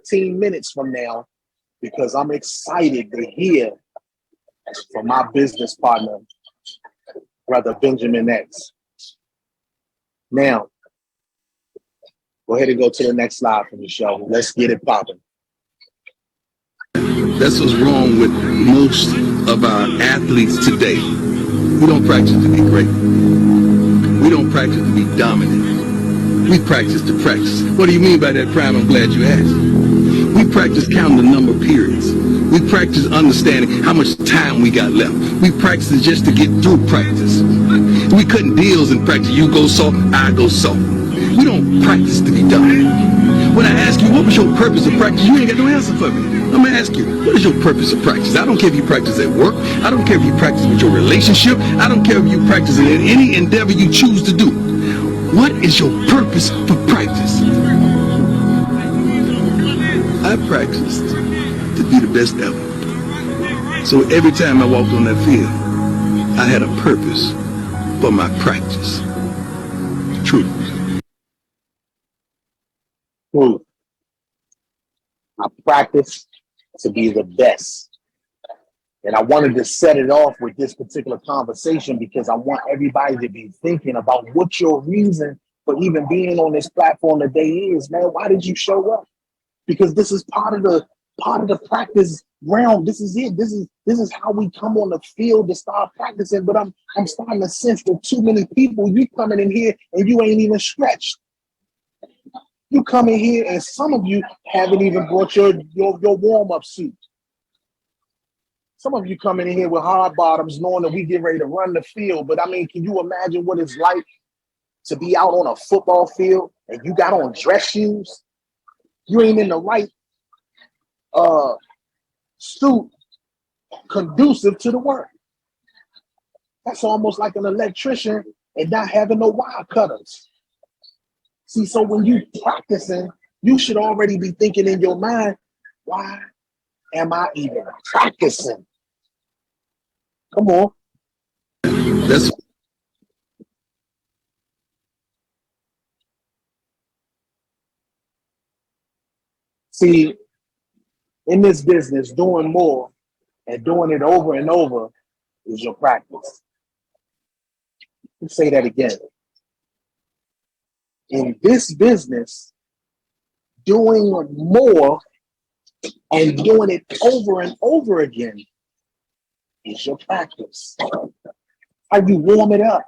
15 minutes from now because I'm excited to hear from my business partner, Brother Benjamin X. Now, go ahead and go to the next slide from the show. Let's get it popping. That's what's wrong with most of our athletes today. We don't practice to be great. We don't practice to be dominant. We practice to practice. What do you mean by that, Prime? I'm glad you asked. We practice counting the number of periods. We practice understanding how much time we got left. We practice just to get through practice. We cutting deals in practice. You go soft, I go soft. We don't practice to be dominant. When I ask you, what was your purpose of practice? You ain't got no answer for me. I'm going to ask you, what is your purpose of practice? I don't care if you practice at work. I don't care if you practice with your relationship. I don't care if you practice in any endeavor you choose to do. What is your purpose for practice? I practiced to be the best ever. So every time I walked on that field, I had a purpose for my practice. True. I practice to be the best. And I wanted to set it off with this particular conversation because I want everybody to be thinking about what your reason for even being on this platform today is, man. Why did you show up? Because this is part of the practice realm. This is it. This is how we come on the field to start practicing. But I'm starting to sense that too many people, you coming in here and you ain't even stretched. You come in here and some of you haven't even brought your warm-up suit. Some of you coming in here with hard bottoms knowing that we get ready to run the field. But I mean, can you imagine what it's like to be out on a football field and you got on dress shoes? You ain't in the right suit conducive to the work. That's almost like an electrician and not having no wire cutters. See, so when you practicing, you should already be thinking in your mind, why am I even practicing? Come on. See, in this business, doing more and doing it over and over is your practice. Let's say that again. In this business, doing more and doing it over and over again is your practice. How you warm it up.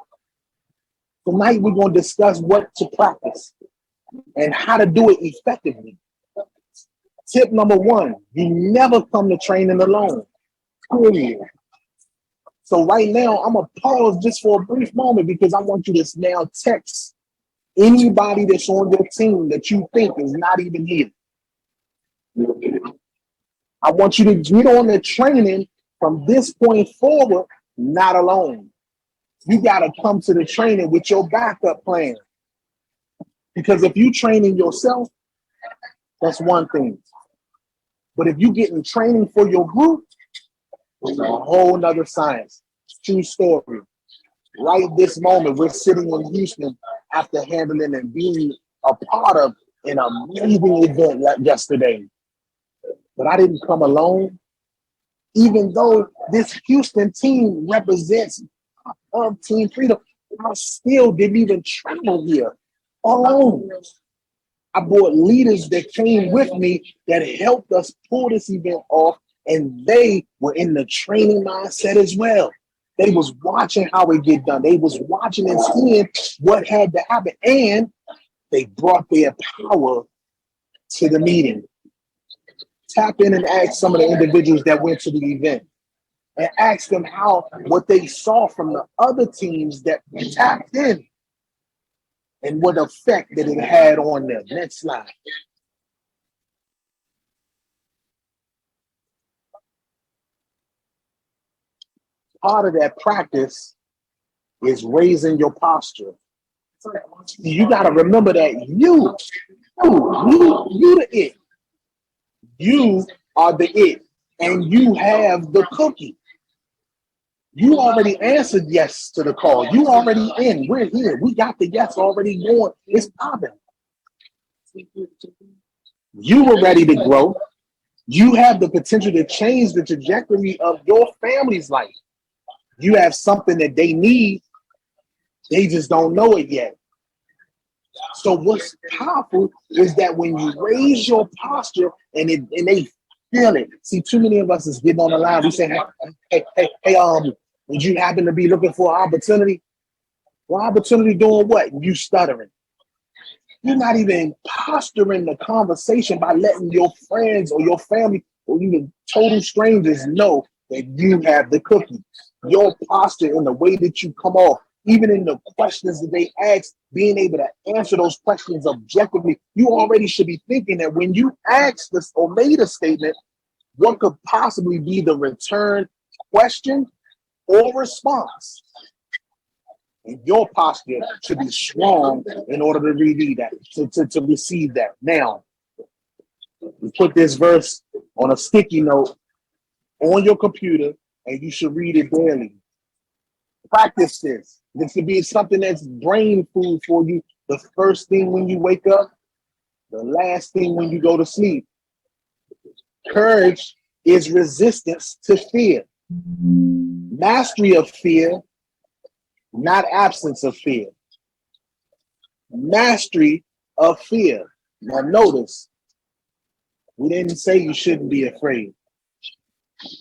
Tonight, we're going to discuss what to practice and how to do it effectively. Tip number one, you never come to training alone. Period. So right now, I'm going to pause just for a brief moment because I want you to now text anybody that's on your team that you think is not even here. I want you to get on the training from this point forward, not alone. You got to come to the training with your backup plan. Because if you training yourself, that's one thing. But if you getting training for your group, it's a whole nother science. True story. Right this moment, we're sitting in Houston after handling and being a part of an amazing event like yesterday. But I didn't come alone. Even though this Houston team represents Team Freedom, I still didn't even travel here alone. I brought leaders that came with me that helped us pull this event off, and they were in the training mindset as well. They was watching how it get done. They was watching and seeing what had to happen, and they brought their power to the meeting. Tap in and ask some of the individuals that went to the event and ask them what they saw from the other teams that tapped in and what effect that it had on them. Next slide. Part of that practice is raising your posture. You got to remember that you the it. You are the it, and you have the cookie. You already answered yes to the call. You already in. We're here. We got the yes already going. It's popping. You were ready to grow. You have the potential to change the trajectory of your family's life. You have something that they need. They just don't know it yet. So what's powerful is that when you raise your posture and they feel it. See, too many of us is getting on the line. We say, hey, would you happen to be looking for an opportunity? Well, opportunity doing what? You stuttering. You're not even posturing the conversation by letting your friends or your family or even total strangers know that you have the cookie. Your posture and the way that you come off, even in the questions that they ask, being able to answer those questions objectively, you already should be thinking that when you ask this or made a statement, what could possibly be the return question or response? And your posture should be strong in order to read that, to receive that. Now, you put this verse on a sticky note on your computer, and you should read it daily. Practice this. This could be something that's brain food for you. The first thing when you wake up, the last thing when you go to sleep. Courage is resistance to fear. Mastery of fear, not absence of fear. Mastery of fear. Now notice, we didn't say you shouldn't be afraid.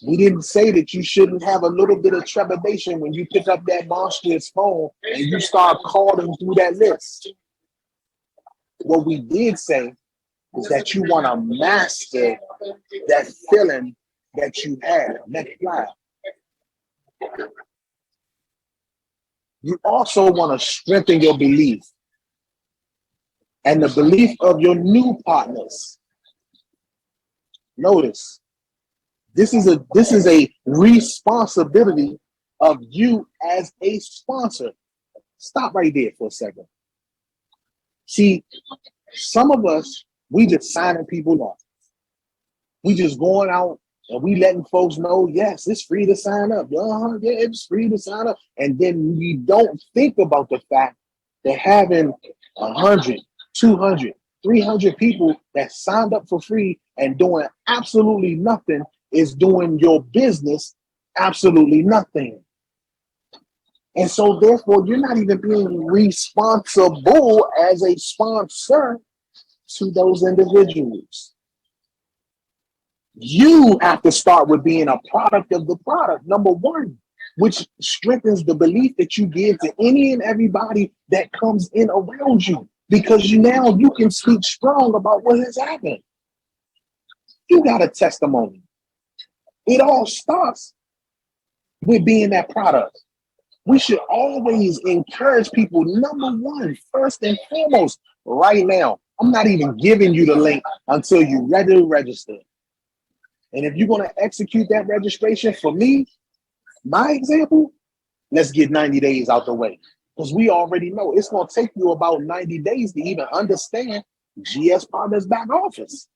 We didn't say that you shouldn't have a little bit of trepidation when you pick up that monstrous phone and you start calling through that list. What we did say is that you want to master that feeling that you have. Next slide. You also want to strengthen your belief and the belief of your new partners. Notice, this is a responsibility of you as a sponsor. Stop right there for a second. See, some of us, we just signing people up. We just going out and we letting folks know, yes, it's free to sign up. Yeah, it's free to sign up. And then we don't think about the fact that having 100, 200, 300 people that signed up for free and doing absolutely nothing is doing your business absolutely nothing. And so therefore, you're not even being responsible as a sponsor to those individuals. You have to start with being a product of the product, number one, which strengthens the belief that you give to any and everybody that comes in around you, because now you can speak strong about what has happened. You got a testimony. It all starts with being that product. We should always encourage people, number one, first and foremost, right now. I'm not even giving you the link until you're ready to register. And if you're going to execute that registration, for me, my example, let's get 90 days out the way. Because we already know it's going to take you about 90 days to even understand GsPartners back office.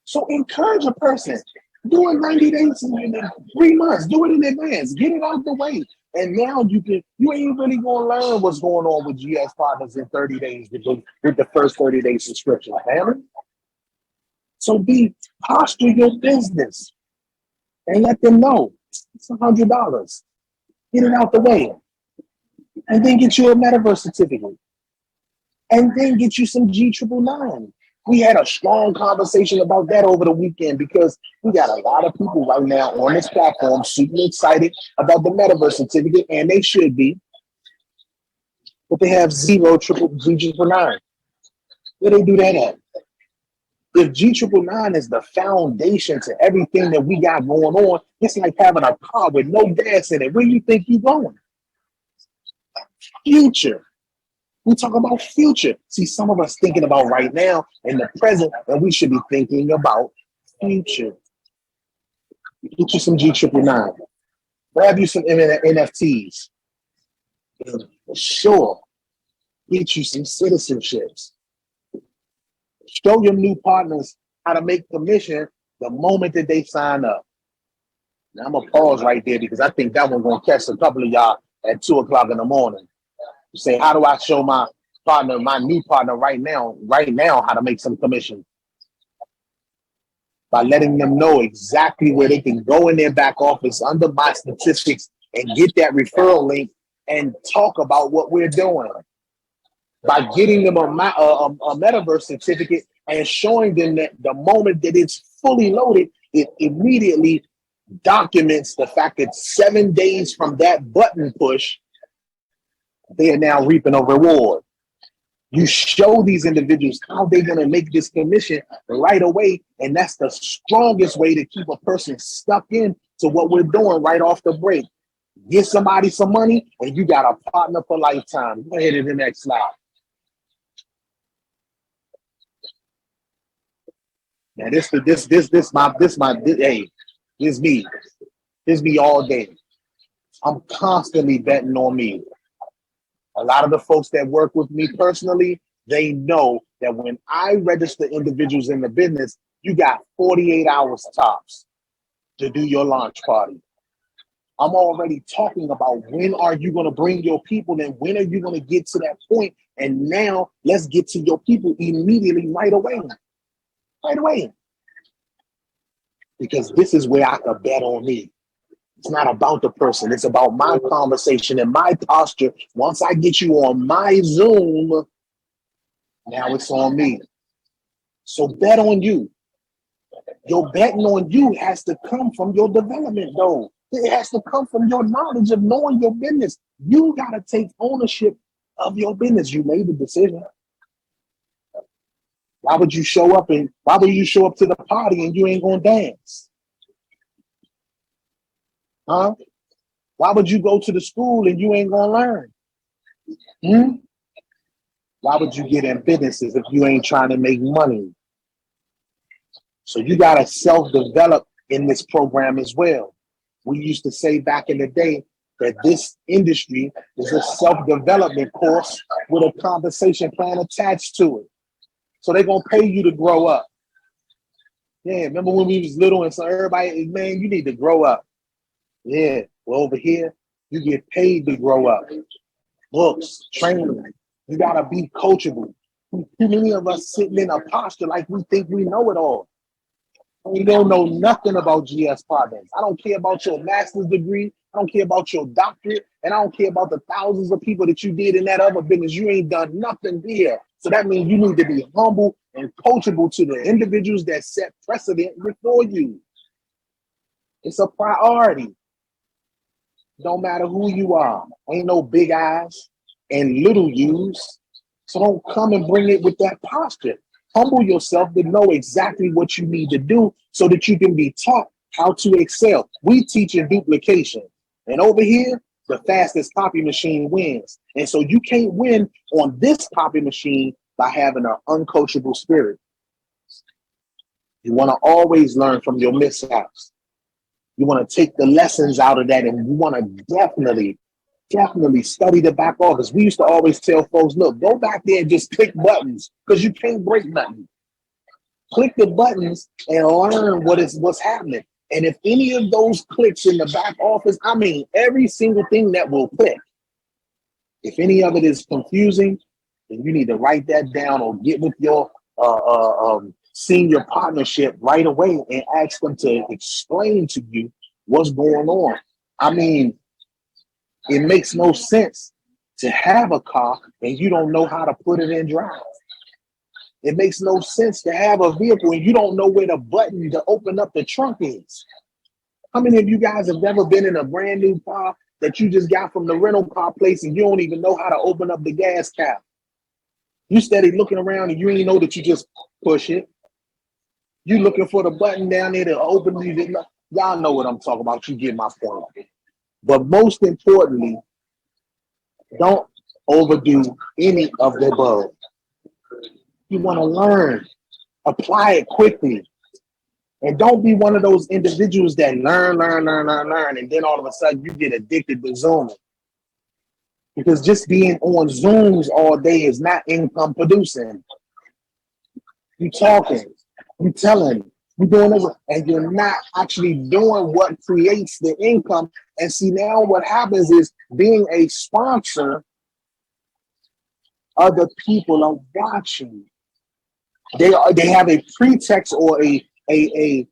So encourage a person. Do it 90 days in 3 months. Do it in advance. Get it out the way. And now you ain't really going to learn what's going on with GsPartners in 30 days with the first 30-day subscription, family. So posture your business and let them know it's $100. Get it out the way. And then get you a metaverse certificate. And then get you some G999. We had a strong conversation about that over the weekend because we got a lot of people right now on this platform super excited about the metaverse certificate, and they should be. But they have zero G999. Where they do that at? If G999 is the foundation to everything that we got going on, it's like having a car with no gas in it. Where do you think you're going? Future. We talk about future. See, some of us thinking about right now in the present, and we should be thinking about future. Get you some G999. Grab you some NFTs. And sure, get you some citizenships. Show your new partners how to make commission the moment that they sign up. Now I'm gonna pause right there because I think that one's gonna catch a couple of y'all at 2 o'clock in the morning. You say, how do I show my partner, my new partner right now, how to make some commission? by letting them know exactly where they can go in their back office under my statistics and get that referral link and talk about what we're doing. By getting them a metaverse certificate and showing them that the moment that it's fully loaded, it immediately documents the fact that 7 days from that button push, they are now reaping a reward. You show these individuals how they're going to make this commission right away, and that's the strongest way to keep a person stuck in to what we're doing right off the break. Get somebody some money, and you got a partner for lifetime. Go ahead to the next slide. Now this me. This me all day. I'm constantly betting on me. A lot of the folks that work with me personally, they know that when I register individuals in the business, you got 48 hours tops to do your launch party. I'm already talking about when are you going to bring your people and when are you going to get to that point? And now let's get to your people immediately right away. Right away. Because this is where I can bet on me. It's not about the person. It's about my conversation and my posture. Once I get you on my Zoom, now it's on me. So bet on you. Your betting on you has to come from your development, though. It has to come from your knowledge of knowing your business. You got to take ownership of your business. You made the decision. Why would you show up to the party and you ain't gonna dance? Huh? Why would you go to the school and you ain't gonna learn? Why would you get in businesses if you ain't trying to make money? So you gotta self-develop in this program as well. We used to say back in the day that this industry is a self-development course with a compensation plan attached to it. So they're gonna pay you to grow up. Yeah, remember when we was little and so everybody, man, you need to grow up. Yeah, well over here, you get paid to grow up. Books, training, you gotta be coachable. Too many of us sitting in a posture like we think we know it all. We don't know nothing about GsPartners. I don't care about your master's degree. I don't care about your doctorate. And I don't care about the thousands of people that you did in that other business. You ain't done nothing here. So that means you need to be humble and coachable to the individuals that set precedent before you. It's a priority. Don't matter who you are. Ain't no big eyes and little U's. So don't come and bring it with that posture. Humble yourself to know exactly what you need to do so that you can be taught how to excel. We teach in duplication. And over here, the fastest copy machine wins. And so you can't win on this copy machine by having an uncoachable spirit. You want to always learn from your mishaps. You want to take the lessons out of that, and you want to definitely study the back office. We used to always tell folks, look, go back there and just click buttons because you can't break nothing. Click the buttons and learn what's happening. And if any of those clicks in the back office, I mean, every single thing that will click, if any of it is confusing, then you need to write that down or get with your senior partnership right away and ask them to explain to you what's going on. I mean, it makes no sense to have a car and you don't know how to put it in drive. It makes no sense to have a vehicle and you don't know where the button to open up the trunk is. How many of you guys have ever been in a brand new car that you just got from the rental car place and you don't even know how to open up the gas cap? You steady looking around and you ain't know that you just push it. You looking for the button down there to open it. Y'all know what I'm talking about. You get my point. But most importantly, don't overdo any of the above. You want to learn, apply it quickly. And don't be one of those individuals that learn, and then all of a sudden you get addicted to Zoom. Because just being on Zooms all day is not income producing. You talking, you telling, you doing this, and you're not actually doing what creates the income. And see, now what happens is being a sponsor, other people are watching. They have a pretext or a a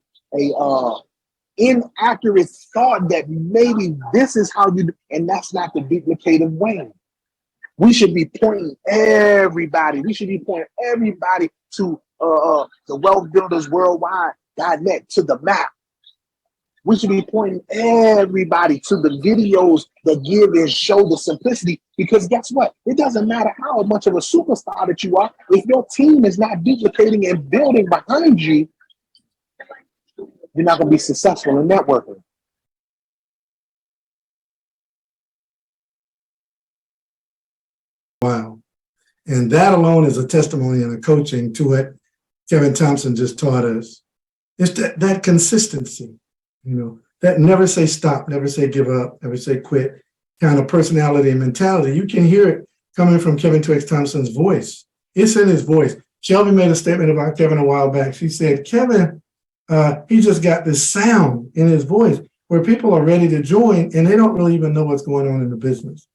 inaccurate thought that maybe this is how you do, and that's not the duplicative way. We should be pointing everybody. We should be pointing everybody to the Wealth Builders Worldwide.net, to the map. We should be pointing everybody to the videos that give and show the simplicity, because guess what? It doesn't matter how much of a superstar that you are. If your team is not duplicating and building behind you, you're not going to be successful in networking. Wow. And that alone is a testimony and a coaching to what Kevin Thompson just taught us. It's that consistency, that never say stop, never say give up, never say quit kind of personality and mentality. You can hear it coming from Kevin Twix Thompson's voice. It's in his voice. Shelby made a statement about Kevin a while back. She said, Kevin, he just got this sound in his voice where people are ready to join and they don't really even know what's going on in the business.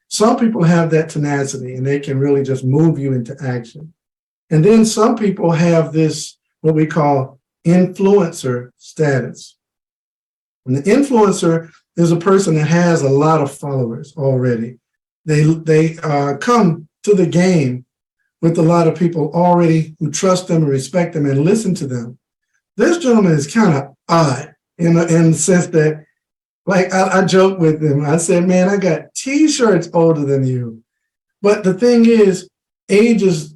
Some people have that tenacity and they can really just move you into action. And then some people have this, what we call influencer status. And the influencer is a person that has a lot of followers already. They come to the game with a lot of people already who trust them and respect them and listen to them. This gentleman is kind of odd in the sense that, like, I joke with him. I said, man, I got T-shirts older than you. But the thing is, age is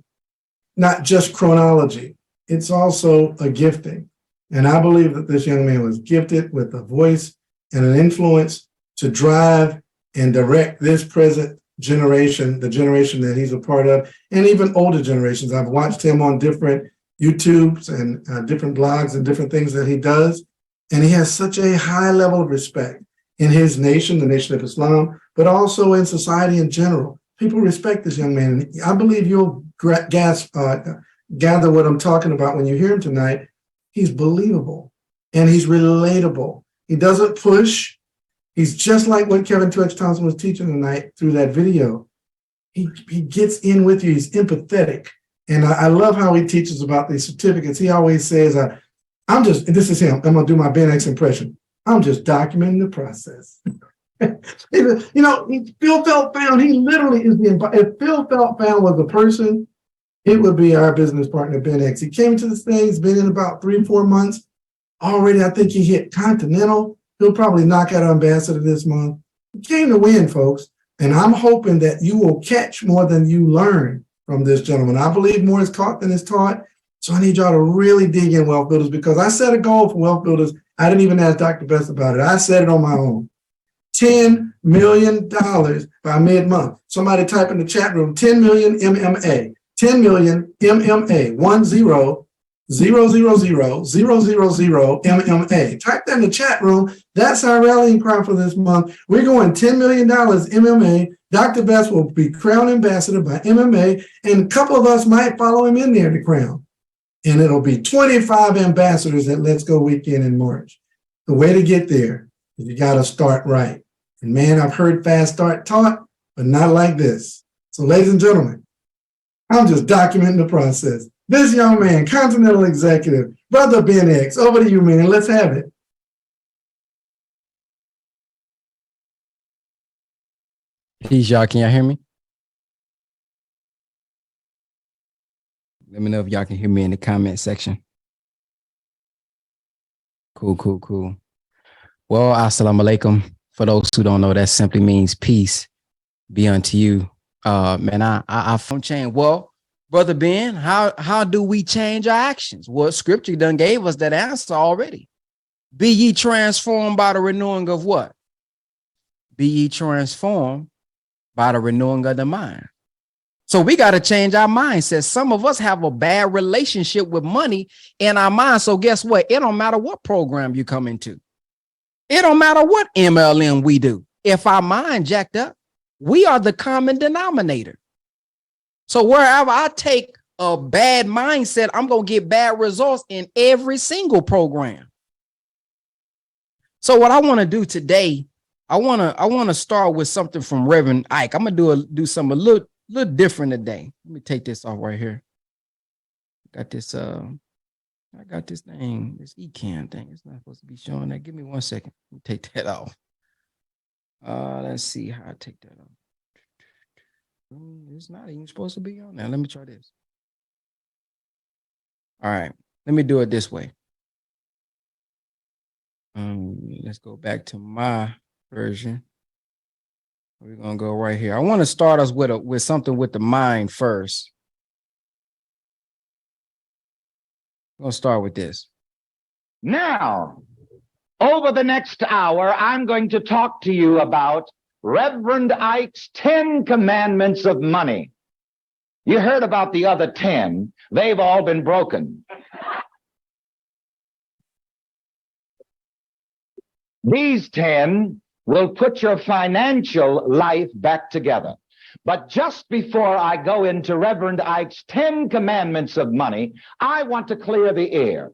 not just chronology. It's also a gifting. And I believe that this young man was gifted with a voice and an influence to drive and direct this present generation, the generation that he's a part of, and even older generations. I've watched him on different YouTubes and different blogs and different things that he does. And he has such a high level of respect in his nation, the Nation of Islam, but also in society in general. People respect this young man. And I believe you'll gather what I'm talking about when you hear him tonight. He's believable and he's relatable. He doesn't push. He's just like what Kevin Twix Thompson was teaching tonight through that video. He gets in with you. He's empathetic. And I love how he teaches about these certificates. He always says, this is him. I'm going to do my Ben X impression. I'm just documenting the process. Phil Felt Found, he literally is if Phil Felt Found was a person, it would be our business partner, Ben X. He came to this thing, he's been in about 3-4 months. Already, I think he hit Continental. He'll probably knock out Ambassador this month. He came to win, folks. And I'm hoping that you will catch more than you learn from this gentleman. I believe more is caught than is taught. So I need y'all to really dig in, Wealth Builders, because I set a goal for Wealth Builders. I didn't even ask Dr. Best about it. I set it on my own. $10 million by mid-month. Somebody type in the chat room, 10 million MMA. 10 million MMA. 1-0-0-0-0-0-0 MMA. Type that in the chat room. That's our rallying cry for this month. We're going $10 million MMA. Dr. Best will be crowned ambassador by MMA, and a couple of us might follow him in there to crown. And it'll be 25 ambassadors at Let's Go Weekend in March. The way to get there is you got to start right. And man, I've heard fast start taught, but not like this. So ladies and gentlemen, I'm just documenting the process. This young man, Continental Executive, Brother Ben X, over to you, man. Let's have it. Peace, y'all. Can y'all hear me? Let me know if y'all can hear me in the comment section. Cool. Well, assalamu alaikum. For those who don't know, that simply means peace be unto you. Man, I from change. Well, Brother Ben, how do we change our actions? Well, scripture done gave us that answer already. Be ye transformed by the renewing of what? Be ye transformed by the renewing of the mind. So we got to change our mindset. Some of us have a bad relationship with money in our mind. So guess what? It don't matter what program you come into. It don't matter what MLM we do. If our mind jacked up, we are the common denominator. So wherever I take a bad mindset, I'm going to get bad results in every single program. So what I want to do today, I want to start with something from Reverend Ike. I'm going to do something a little different today. Let me take this off right here. Got this I got this thing, this eCam thing. It's not supposed to be showing that. Give me 1 second. Let me take that off. Let's see how I take that off. It's not even supposed to be on there. Let me try this. All right. Let me do it this way. Let's go back to my version. We're gonna go right here. I want to start us with something with the mind first. I'm gonna start with this. Now, over the next hour, I'm going to talk to you about Reverend Ike's 10 Commandments of Money. You heard about the other 10. They've all been broken. These 10 will put your financial life back together. But just before I go into Reverend Ike's 10 Commandments of Money, I want to clear the air.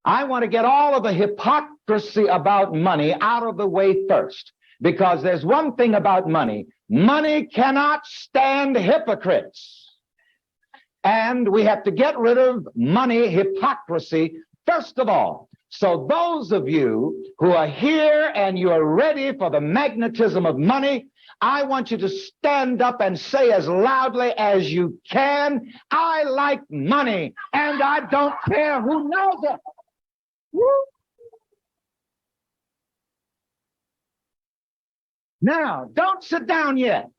I want to get all of the hypocrisy about money out of the way first, because there's one thing about money. Money cannot stand hypocrites. And we have to get rid of money hypocrisy first of all. So those of you who are here and you're ready for the magnetism of money, I want you to stand up and say as loudly as you can, I like money, and I don't care who knows it. Woo. Now, don't sit down yet.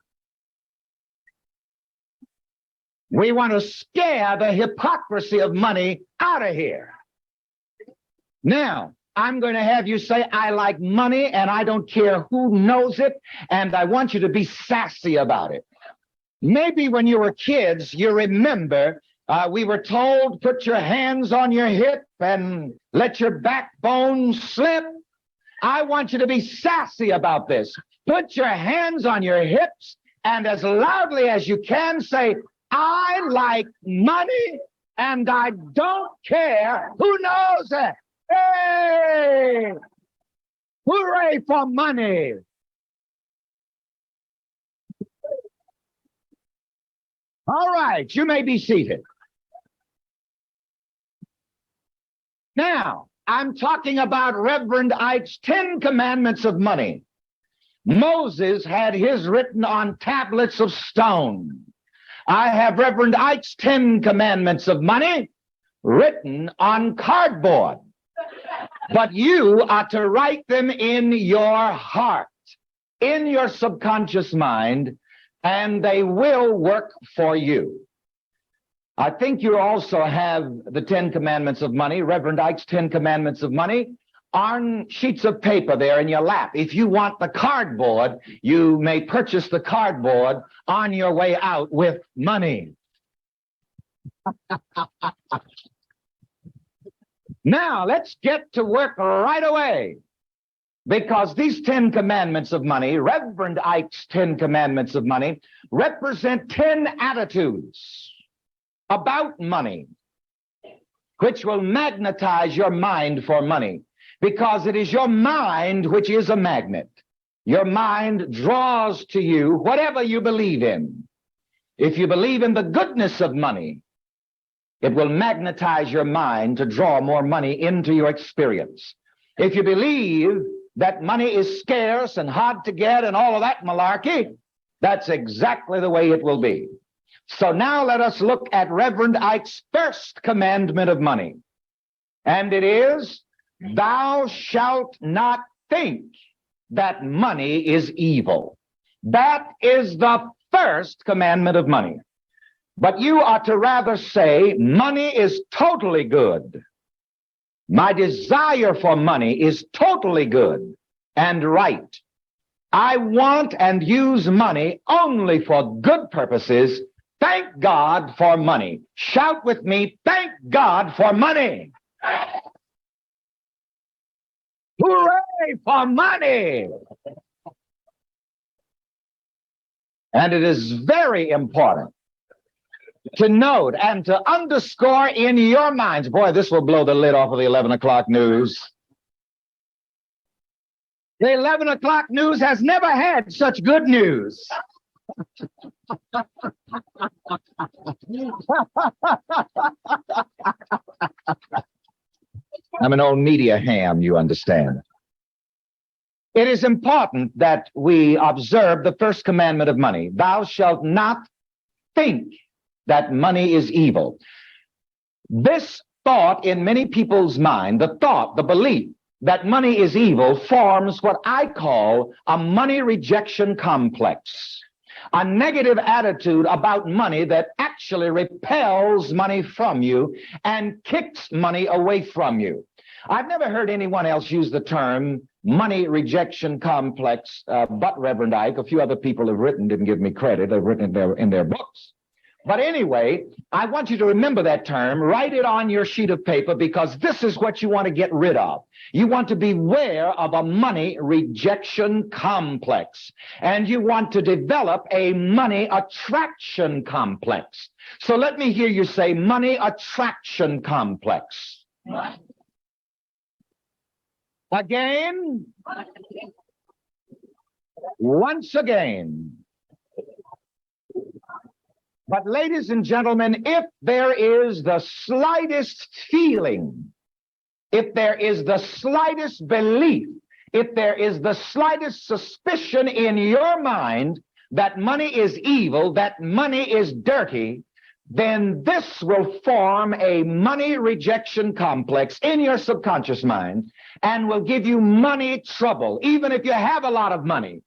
We want to scare the hypocrisy of money out of here. Now, I'm going to have you say, I like money and I don't care who knows it, and I want you to be sassy about it. Maybe when you were kids, you remember we were told, put your hands on your hip and let your backbone slip. I want you to be sassy about this. Put your hands on your hips and as loudly as you can say, I like money and I don't care who knows it. Hey! Hooray for money! All right, you may be seated. Now, I'm talking about Reverend Ike's 10 Commandments of Money. Moses had his written on tablets of stone. I have Reverend Ike's 10 Commandments of Money written on cardboard. But you are to write them in your heart, in your subconscious mind, and they will work for you. I think you also have the 10 Commandments of Money, Reverend Ike's 10 Commandments of Money, on sheets of paper there in your lap. If you want the cardboard, you may purchase the cardboard on your way out with money. Now, let's get to work right away, because these 10 Commandments of Money, Reverend Ike's 10 Commandments of Money, represent 10 attitudes about money, which will magnetize your mind for money, because it is your mind which is a magnet. Your mind draws to you whatever you believe in. If you believe in the goodness of money, it will magnetize your mind to draw more money into your experience. If you believe that money is scarce and hard to get and all of that malarkey, that's exactly the way it will be. So now let us look at Reverend Ike's first commandment of money. And it is, thou shalt not think that money is evil. That is the first commandment of money. But you are to rather say, money is totally good. My desire for money is totally good and right. I want and use money only for good purposes. Thank God for money. Shout with me, thank God for money. Hooray for money. And it is very important to note and to underscore in your minds. Boy, this will blow the lid off of the 11 o'clock news. The 11 o'clock news has never had such good news. I'm an old media ham, you understand. It is important that we observe the first commandment of money. Thou shalt not think that money is evil. This thought in many people's mind, the thought, the belief that money is evil forms what I call a money rejection complex, a negative attitude about money that actually repels money from you and kicks money away from you. I've never heard anyone else use the term money rejection complex, but Reverend Ike. A few other people have written, didn't give me credit, they've written it in their books. But anyway, I want you to remember that term, write it on your sheet of paper, because this is what you want to get rid of. You want to beware of a money rejection complex, and you want to develop a money attraction complex. So let me hear you say money attraction complex. Again, once again. But ladies and gentlemen, if there is the slightest feeling, if there is the slightest belief, if there is the slightest suspicion in your mind that money is evil, that money is dirty, then this will form a money rejection complex in your subconscious mind and will give you money trouble, even if you have a lot of money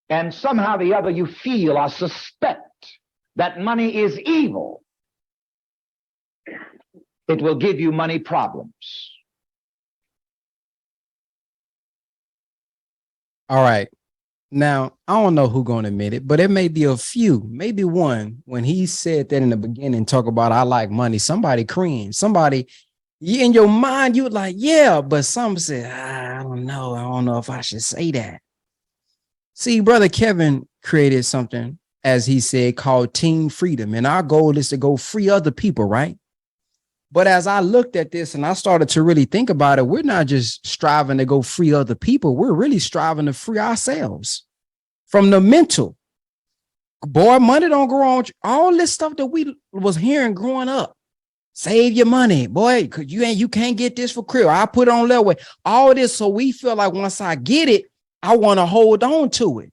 and somehow or the other you feel or suspect that money is evil. It will give you money problems. All right. Now, I don't know who's going to admit it, but it may be a few, maybe one. When he said that in the beginning, talk about I like money, somebody cringed. Somebody, in your mind, you were like, yeah, but some said, I don't know. I don't know if I should say that. See, Brother Kevin created something, as he said, called Team Freedom. And our goal is to go free other people, right? But as I looked at this and I started to really think about it, we're not just striving to go free other people. We're really striving to free ourselves from the mental. Boy, money don't grow on all this stuff that we was hearing growing up. Save your money, boy, because you can't get this for crib. I put it on that way. All this, so we feel like once I get it, I want to hold on to it.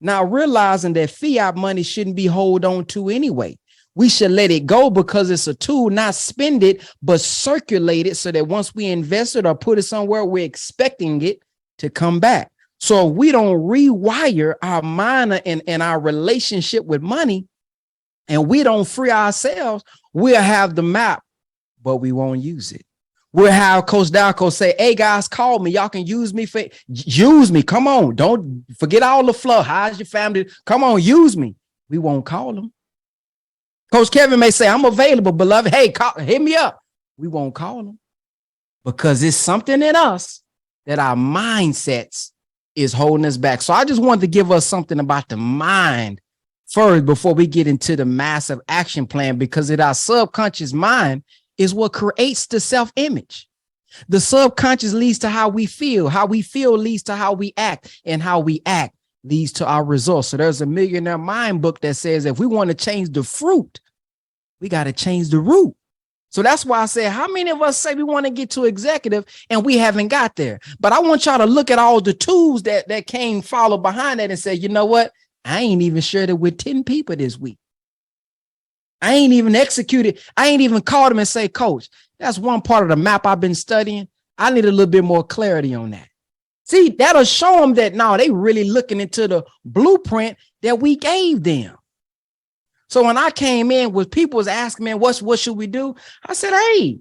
Now, realizing that fiat money shouldn't be held on to anyway. We should let it go because it's a tool, not spend it, but circulate it so that once we invest it or put it somewhere, we're expecting it to come back. So if we don't rewire our mind and our relationship with money, and we don't free ourselves, we'll have the map, but we won't use it. We'll have Coach Dalco say, hey, guys, call me. Y'all can use me. Use me. Come on. Don't forget all the fluff. How's your family? Come on, use me. We won't call them. Coach Kevin may say, I'm available, beloved. Hey, hit me up. We won't call them because it's something in us that our mindsets is holding us back. So I just wanted to give us something about the mind first before we get into the massive action plan, because our subconscious mind is what creates the self-image. The subconscious leads to how we feel leads to how we act, and how we act leads to our results. So there's a Millionaire Mind book that says if we want to change the fruit, we got to change the root. So that's why I said, how many of us say we want to get to executive and we haven't got there? But I want y'all to look at all the tools that came follow behind that and say, you know what? I ain't even shared it with 10 people this week. I ain't even executed. I ain't even called them and say, Coach, that's one part of the map I've been studying. I need a little bit more clarity on that. See, that'll show them that now they really looking into the blueprint that we gave them. So when I came in with people was asking me, what should we do? I said, hey,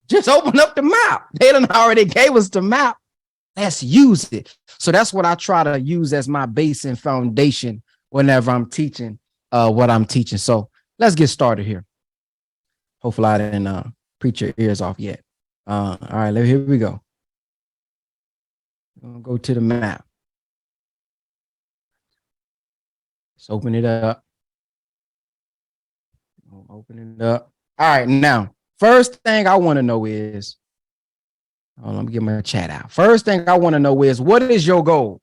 just open up the map. They done already gave us the map. Let's use it. So that's what I try to use as my base and foundation whenever I'm teaching what I'm teaching. So let's get started here. Hopefully I didn't preach your ears off yet. All right, here we go. I'll go to the map. Let's open it up. Open it up. All right, now, first thing I want to know is, let me get my chat out. First thing I want to know is, what is your goal?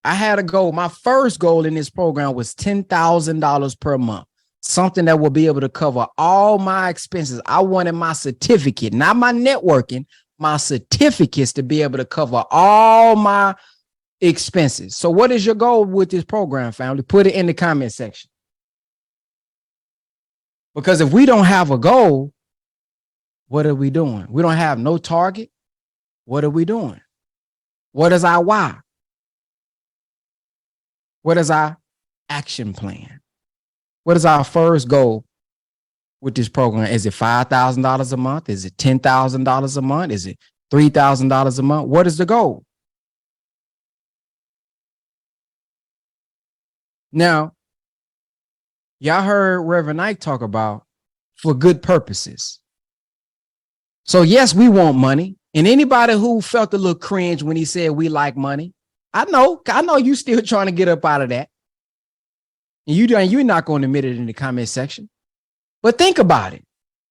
I had a goal. My first goal in this program was $10,000 per month. Something that will be able to cover all my expenses. I wanted my certificate, not my networking, my certificates to be able to cover all my expenses. So what is your goal with this program, family? Put it in the comment section. Because if we don't have a goal, what are we doing? We don't have no target. What are we doing? What is our why? What is our action plan? What is our first goal with this program? Is it $5,000 a month? Is it $10,000 a month? Is it $3,000 a month? What is the goal? Now, y'all heard Reverend Ike talk about for good purposes. So yes, we want money. And anybody who felt a little cringe when he said we like money, I know you still trying to get up out of that. And you're not going to admit it in the comment section. But think about it.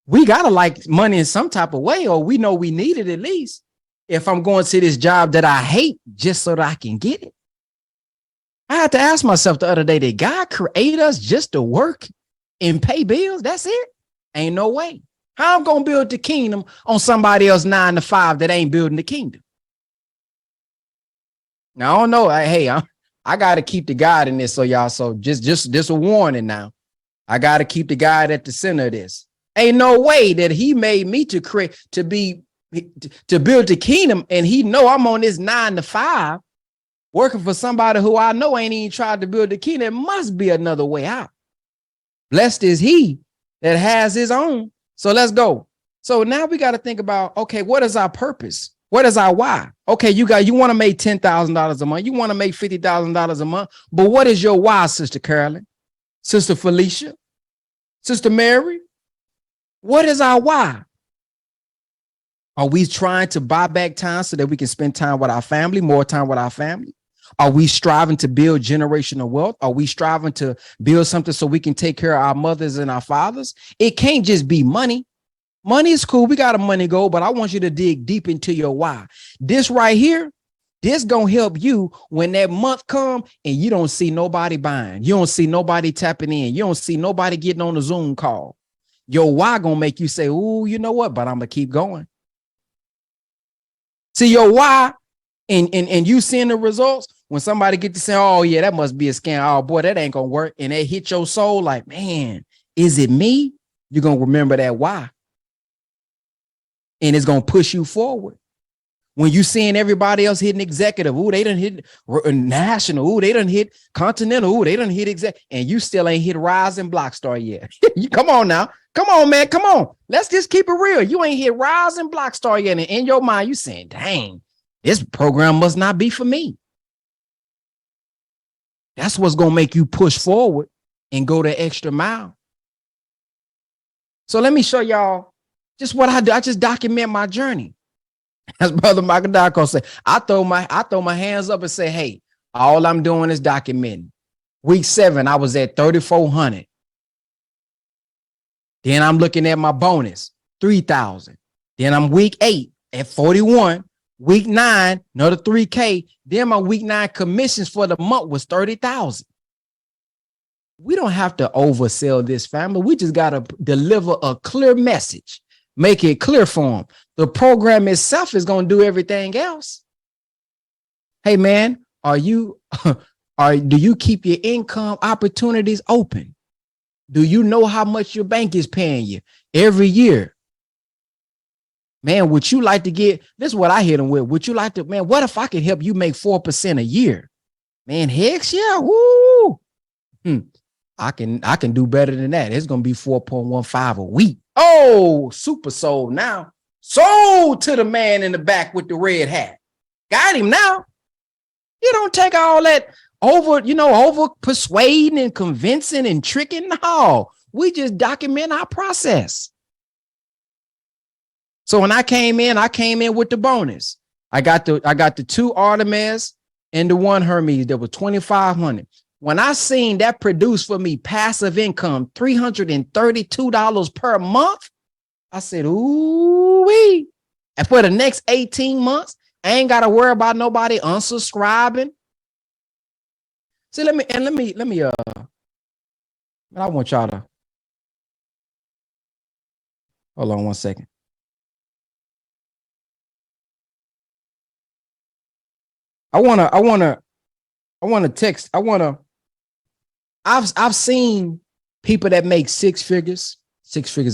We got to like money in some type of way, or we know we need it at least. If I'm going to this job that I hate just so that I can get it. I had to ask myself the other day, did God create us just to work and pay bills? That's it? Ain't no way. How I'm going to build the kingdom on somebody else 9 to 5 that ain't building the kingdom? Now, I don't know. I got to keep the God in this. So y'all, so just a warning now. I got to keep the God at the center of this. Ain't no way that he made me to build the kingdom. And he know I'm on this 9 to 5 working for somebody who I know ain't even tried to build the kingdom. There must be another way out. Blessed is he that has his own. So let's go. So now we got to think about, okay, what is our purpose? What is our why? Okay, you want to make $10,000 a month. You want to make $50,000 a month. But what is your why, Sister Carolyn? Sister Felicia? Sister Mary? What is our why? Are we trying to buy back time so that we can spend time with our family, more time with our family? Are we striving to build generational wealth? Are we striving to build something so we can take care of our mothers and our fathers? It can't just be money. Money is cool. We got a money goal, but I want you to dig deep into your why. This right here, this gonna help you when that month come and you don't see nobody buying. You don't see nobody tapping in. You don't see nobody getting on a Zoom call. Your why gonna make you say, "Ooh, you know what? But I'm gonna keep going." See your why, and you seeing the results. When somebody get to say, "Oh yeah, that must be a scam. Oh boy, that ain't gonna work," and they hit your soul like, "Man, is it me?" You're gonna remember that why, and it's gonna push you forward. When you seeing everybody else hitting executive, ooh, they done hit national, ooh, they done hit continental, ooh, they done hit exec, and you still ain't hit Rise and Blockstar yet. You come on now, come on, man, come on. Let's just keep it real. You ain't hit Rise and Blockstar yet, and in your mind, you saying, "Dang, this program must not be for me." That's what's gonna make you push forward and go the extra mile. So let me show y'all just what I do. I just document my journey. As Brother Michael Darko said, I throw my hands up and say, "Hey, all I'm doing is documenting." Week 7, I was at 3,400. Then I'm looking at my bonus, 3,000. Then I'm week 8 at 41. Week 9, another 3K. Then my week 9 commissions for the month was 30,000. We don't have to oversell this, family. We just got to deliver a clear message. Make it clear for them. The program itself is going to do everything else. Hey, man, do you keep your income opportunities open? Do you know how much your bank is paying you every year? Man, would you like to get, this is what I hit them with. Would you like to, man, what if I could help you make 4% a year? Man, heck yeah. Woo. I can do better than that. It's going to be 4.15 a week. Oh, super sold now. Sold to the man in the back with the red hat. Got him now. You don't take all that over persuading and convincing and tricking. No, we just document our process. So when I came in with the bonus. I got the 2 Artemis and the 1 Hermes that was 2,500. When I seen that produce for me passive income, $332 per month, I said, ooh-wee. And for the next 18 months, I ain't got to worry about nobody unsubscribing. See, I want y'all to, hold on one second. I've seen people that make six figures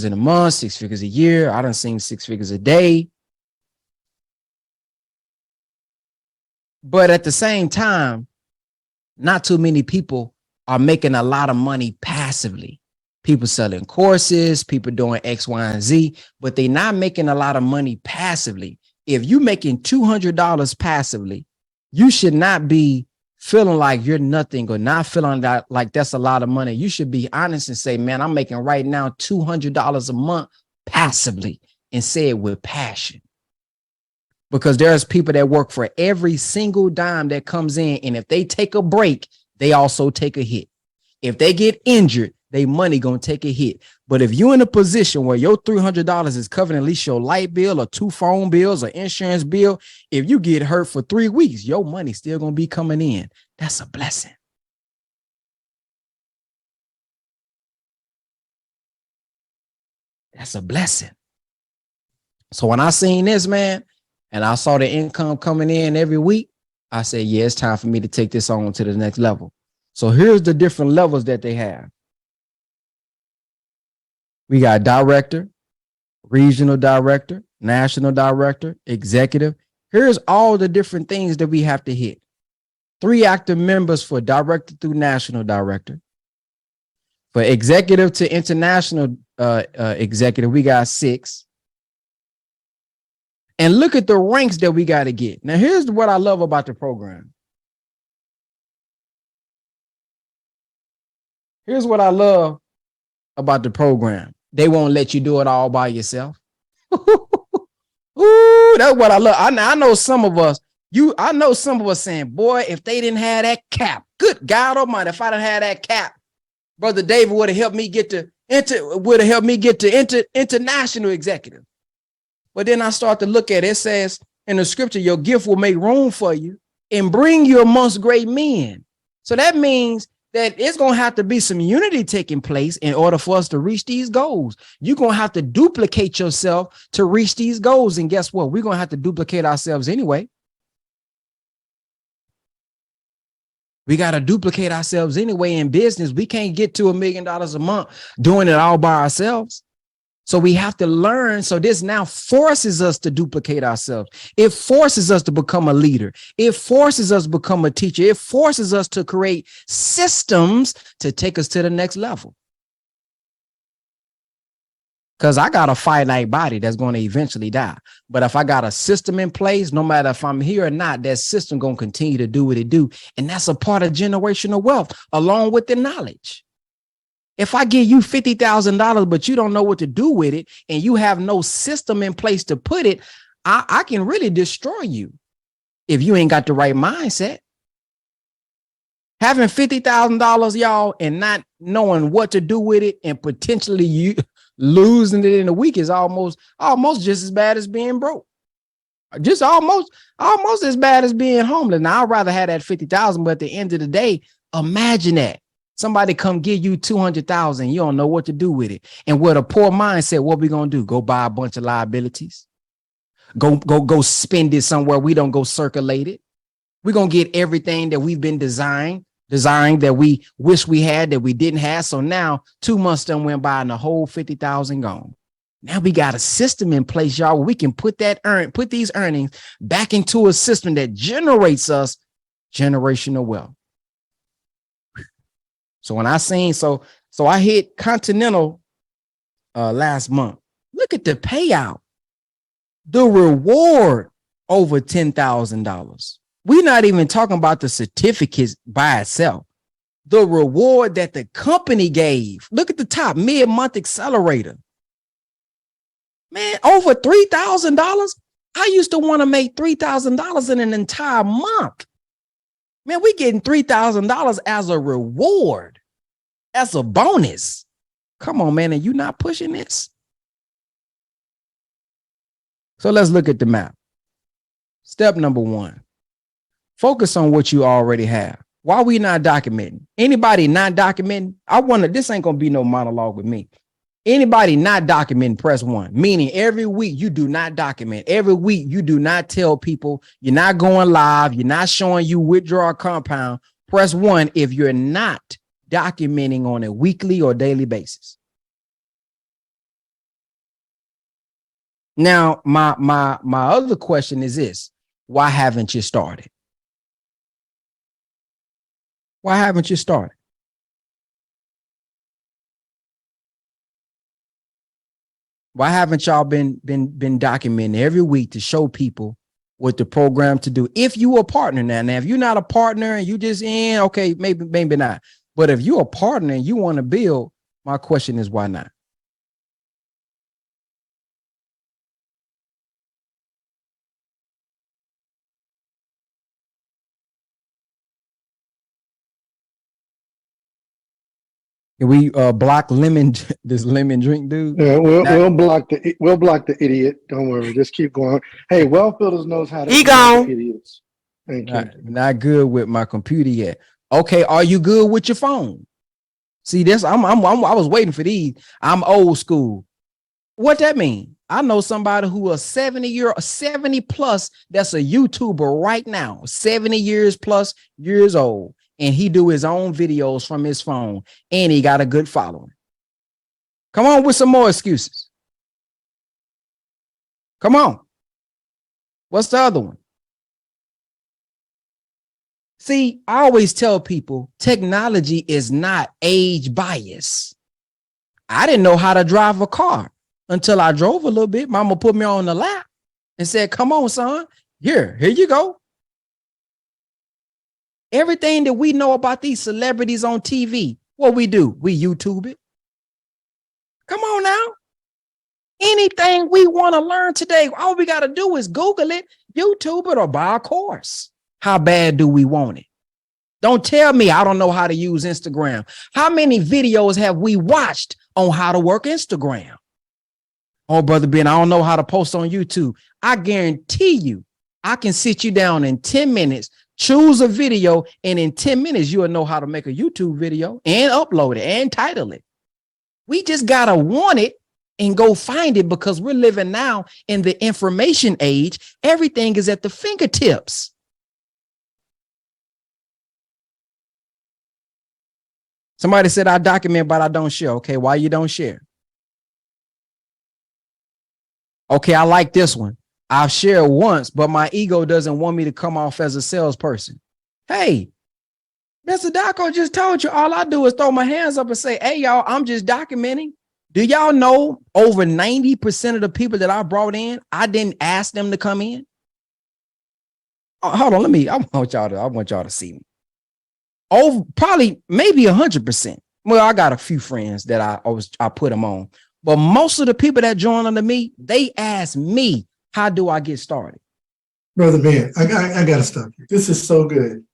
in a month, 6 figures a year. I done seen 6 figures a day. But at the same time, not too many people are making a lot of money passively. People selling courses, people doing X, Y, and Z, but they're not making a lot of money passively. If you're making $200 passively, you should not be feeling like you're nothing or not feeling that like that's a lot of money. You should be honest and say, man, I'm making right now $200 a month passively, and say it with passion. Because there's people that work for every single dime that comes in. And if they take a break, they also take a hit. If they get injured, they money going to take a hit. But if you're in a position where your $300 is covering at least your light bill or 2 phone bills or insurance bill, if you get hurt for 3 weeks, your money still going to be coming in. That's a blessing. That's a blessing. So when I seen this, man, and I saw the income coming in every week, I said, yeah, it's time for me to take this on to the next level. So here's the different levels that they have. We got director, regional director, national director, executive. Here's all the different things that we have to hit. 3 active members for director through national director. For executive to international executive, we got 6. And look at the ranks that we got to get. Now, here's what I love about the program. Here's what I love about the program. They won't let you do it all by yourself. Ooh, that's what I love. I know some of us, I know some of us saying, boy, if they didn't have that cap, good God Almighty, if I didn't have that cap, Brother David would have helped me get to international executive. But then I start to look at it. It says in the scripture, your gift will make room for you and bring you amongst great men. So that means that it's going to have to be some unity taking place in order for us to reach these goals. You're going to have to duplicate yourself to reach these goals. And guess what? We're going to have to duplicate ourselves anyway. We got to duplicate ourselves anyway in business. We can't get to $1 million a month doing it all by ourselves. So we have to learn. So this now forces us to duplicate ourselves. It forces us to become a leader. It forces us to become a teacher. It forces us to create systems to take us to the next level. Because I got a finite body that's going to eventually die. But if I got a system in place, no matter if I'm here or not, that system going to continue to do what it do. And that's a part of generational wealth along with the knowledge. If I give you $50,000, but you don't know what to do with it and you have no system in place to put it, I can really destroy you if you ain't got the right mindset. Having $50,000, y'all, and not knowing what to do with it and potentially you losing it in a week is almost just as bad as being broke. Just almost as bad as being homeless. Now, I'd rather have that 50,000, but at the end of the day, imagine that. Somebody come give you 200,000. You don't know what to do with it. And with a poor mindset, what we going to do? Go buy a bunch of liabilities. Go spend it somewhere. We don't go circulate it. We're going to get everything that we've been designed that we wish we had that we didn't have. So now 2 months done went by and the whole 50,000 gone. Now we got a system in place, y'all, where we can put these earnings back into a system that generates us generational wealth. So when I seen, so I hit Continental last month. Look at the payout, the reward over $10,000. We're not even talking about the certificates by itself. The reward that the company gave. Look at the top, mid-month accelerator. Man, over $3,000. I used to want to make $3,000 in an entire month. Man, we getting $3,000 as a reward, as a bonus. Come on, man, and you not pushing this? So let's look at the map. Step number 1, focus on what you already have. Why we not documenting? Anybody not documenting? This ain't going to be no monologue with me. Anybody not documenting, press 1. Meaning every week you do not document. Every week you do not tell people. You're not going live. You're not showing you withdrawal compound. Press 1 if you're not documenting on a weekly or daily basis. Now, my other question is this: why haven't you started? Why haven't you started? Why haven't y'all been documenting every week to show people what the program to do? If you a partner now, if you're not a partner and you just in, okay, maybe not. But if you're a partner and you want to build, my question is why not? Can we block this lemon drink dude? Yeah, we'll block the idiot. Don't worry. Just keep going. Hey, Well Builders knows how to He block gone. idiots. Thank you. Not good with my computer yet. Okay, are you good with your phone? See, this I was waiting for these. I'm old school. What that mean? I know somebody who is 70 plus. That's a YouTuber right now, 70 years plus years old, and he do his own videos from his phone, and he got a good following. Come on with some more excuses. Come on. What's the other one? See, I always tell people technology is not age bias. I didn't know how to drive a car until I drove a little bit. Mama put me on the lap and said, come on, son, here you go. Everything that we know about these celebrities on TV, what we do, we YouTube it. Come on now. Anything we want to learn today, all we got to do is Google it, YouTube it, or buy a course. How bad do we want it? Don't tell me I don't know how to use Instagram. How many videos have we watched on how to work Instagram? Oh, Brother Ben, I don't know how to post on YouTube. I guarantee you, I can sit you down in 10 minutes, choose a video, and in 10 minutes, you'll know how to make a YouTube video and upload it and title it. We just got to want it and go find it, because we're living now in the information age. Everything is at the fingertips. Somebody said I document, but I don't share. Okay, why you don't share? Okay, I like this one. I've shared once, but my ego doesn't want me to come off as a salesperson. Hey, Mr. Daco just told you all I do is throw my hands up and say, hey, y'all, I'm just documenting. Do y'all know over 90% of the people that I brought in, I didn't ask them to come in? Oh, hold on, I want y'all to see me. Oh, probably maybe 100%. Well, I got a few friends that I put them on, but most of the people that join under me, they ask me, how do I get started? Brother Ben, I got to stop you. This is so good.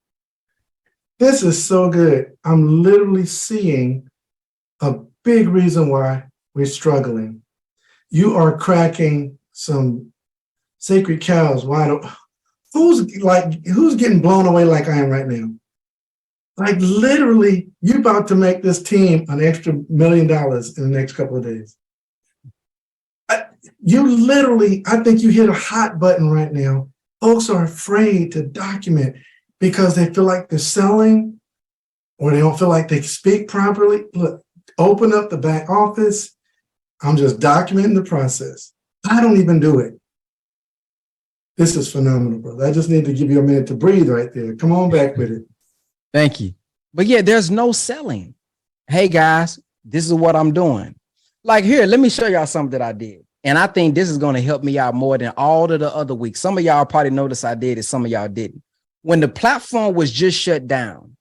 This is so good. I'm literally seeing a big reason why we're struggling. You are cracking some sacred cows wide open. Who's getting blown away like I am right now? Like literally, you're about to make this team an extra $1 million in the next couple of days. I think you hit a hot button right now. Folks are afraid to document because they feel like they're selling, or they don't feel like they speak properly. Look, open up the back office. I'm just documenting the process. I don't even do it. This is phenomenal, brother. I just need to give you a minute to breathe right there. Come on back with it. Thank you. But yeah, there's no selling. Hey guys, this is what I'm doing. Like here, let me show y'all something that I did. And I think this is going to help me out more than all of the other weeks. Some of y'all probably noticed I did it. Some of y'all didn't. When the platform was just shut down,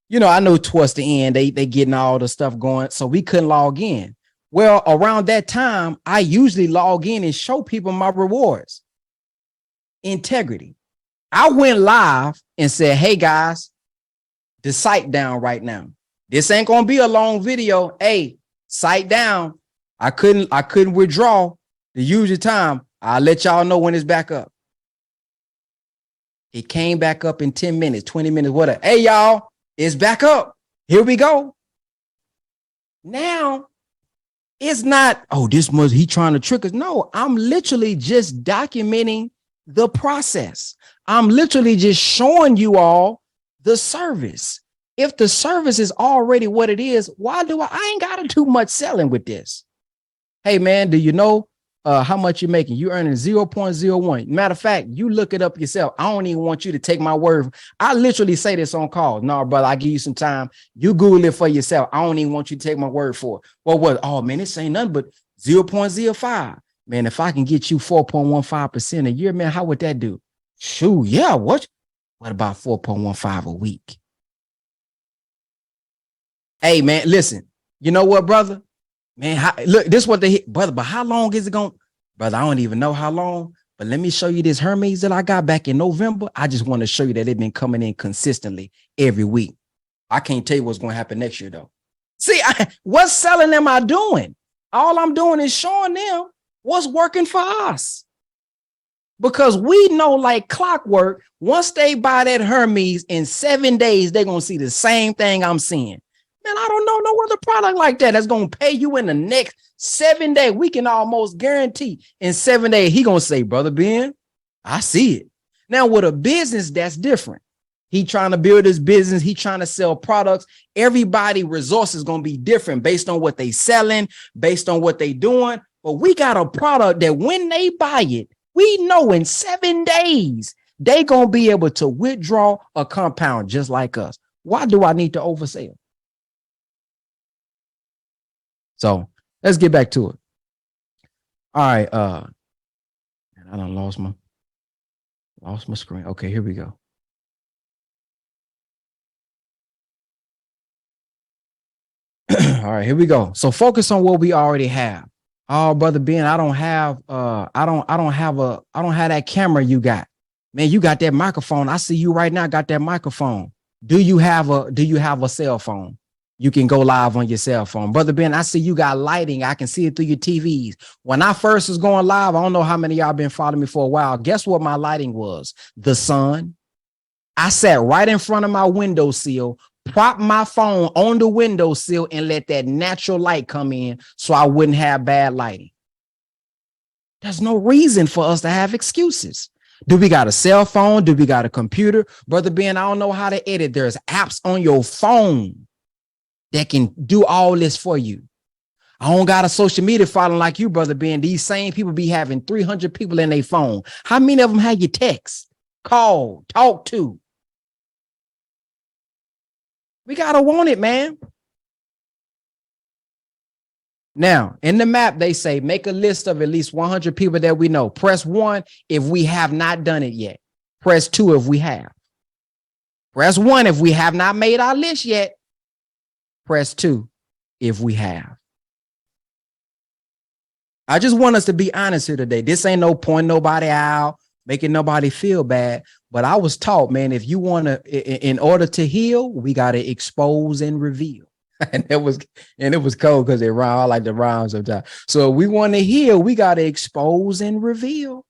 you know, I know towards the end, they getting all the stuff going, so we couldn't log in. Well, around that time, I usually log in and show people my rewards. Integrity. I went live and said, hey guys, the site down right now. This ain't gonna be a long video. Hey, site down. I couldn't withdraw the usual time. I'll let y'all know when it's back up. It came back up in 10 minutes, 20 minutes, whatever. Hey, y'all, it's back up. Here we go. Now, It's not, oh, this must he trying to trick us. No, I'm literally just documenting the process. I'm literally just showing you all the service. If the service is already what it is, why do I ain't got to do much selling with this? Hey man, do you know how much you're making? You earning 0.01. Matter of fact, you look it up yourself. I don't even want you to take my word. I literally say this on call. No, brother, I give you some time. You Google it for yourself. I don't even want you to take my word for it. Well, what? Oh man, this ain't nothing but 0.05. Man, if I can get you 4.15% a year, man, how would that do? Shoot, yeah. What about 4.15 a week? Hey man, listen. You know what, brother? Man, look, this is what they hit, brother. But how long is it going? Brother, I don't even know how long. But let me show you this Hermes that I got back in November. I just want to show you that it's been coming in consistently every week. I can't tell you what's going to happen next year, though. See, what selling am I doing? All I'm doing is showing them what's working for us. Because we know, like clockwork, once they buy that Hermes in 7 days, they're going to see the same thing I'm seeing. Man, I don't know no other product like that that's going to pay you in the next 7 days. We can almost guarantee in 7 days, he going to say, Brother Ben, I see it. Now, with a business, that's different. He trying to build his business. He trying to sell products. Everybody resources is going to be different based on what they selling, based on what they doing. But we got a product that when they buy it, we know in 7 days, they going to be able to withdraw a compound just like us. Why do I need to oversell? So let's get back to it. All right. I done lost my screen. Okay, here we go. All right, here we go. So focus on what we already have. Oh, Brother Ben, I don't have that camera you got. Man, you got that microphone. I see you right now, got that microphone. Do you have a cell phone? You can go live on your cell phone. Brother Ben, I see you got lighting. I can see it through your TVs. When I first was going live, I don't know how many of y'all been following me for a while. Guess what my lighting was? The sun. I sat right in front of my windowsill, prop my phone on the windowsill and let that natural light come in so I wouldn't have bad lighting. There's no reason for us to have excuses. Do we got a cell phone? Do we got a computer? Brother Ben, I don't know how to edit. There's apps on your phone that can do all this for you. I don't got a social media following like you, Brother Ben. These same people be having 300 people in their phone. How many of them have you text, call, talk to? We got to want it, man. Now, in the map, they say make a list of at least 100 people that we know. Press 1 if we have not done it yet. Press 2 if we have. Press 1 if we have not made our list yet. Press 2 if we have. I just want us to be honest here today. This ain't no pointing nobody out, making nobody feel bad. But I was taught, man, if you want to, in order to heal, we got to expose and reveal. And it was cold because they rhyme. I like the rhymes sometimes. So if we want to heal, we got to expose and reveal.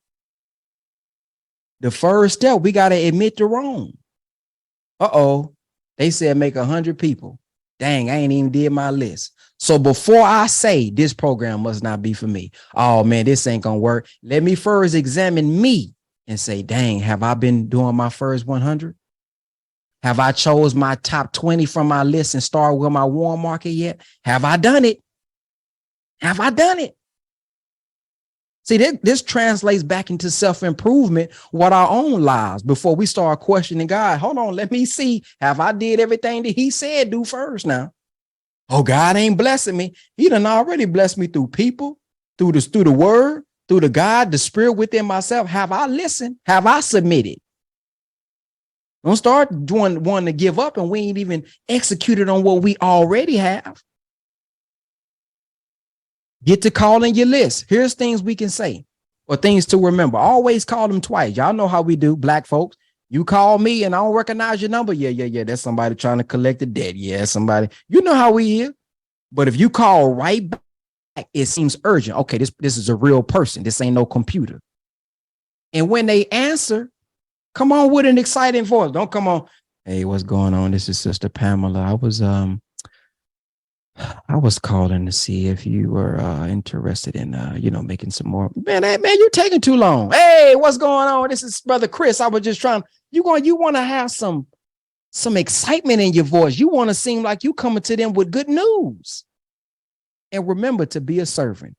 The first step, we got to admit the wrong. They said make 100 people. Dang, I ain't even did my list. So before I say this program must not be for me, oh man, this ain't gonna work. Let me first examine me and say, dang, have I been doing my first 100? Have I chose my top 20 from my list and started with my warm market yet? Have I done it? Have I done it? See, this translates back into self-improvement with our own lives before we start questioning God. Hold on, let me see. Have I did everything that he said do first now? Oh, God ain't blessing me. He done already blessed me through people, through the word, through the God, the spirit within myself. Have I listened? Have I submitted? Don't start wanting to give up and we ain't even executed on what we already have. Get to calling your list. Here's things we can say or things to remember. Always call them twice. Y'all know how we do, black folks. You call me and I don't recognize your number. Yeah. That's somebody trying to collect the debt. Yeah, somebody. You know how we is. But if you call right back, it seems urgent. Okay, this is a real person. This ain't no computer. And when they answer, come on with an exciting voice. Don't come on. Hey, what's going on? This is Sister Pamela. I was I was calling to see if you were interested in making some more. Man, you're taking too long. Hey, what's going on? This is Brother Chris. I was just trying. You want to have some excitement in your voice. You want to seem like you coming to them with good news. And remember to be a servant.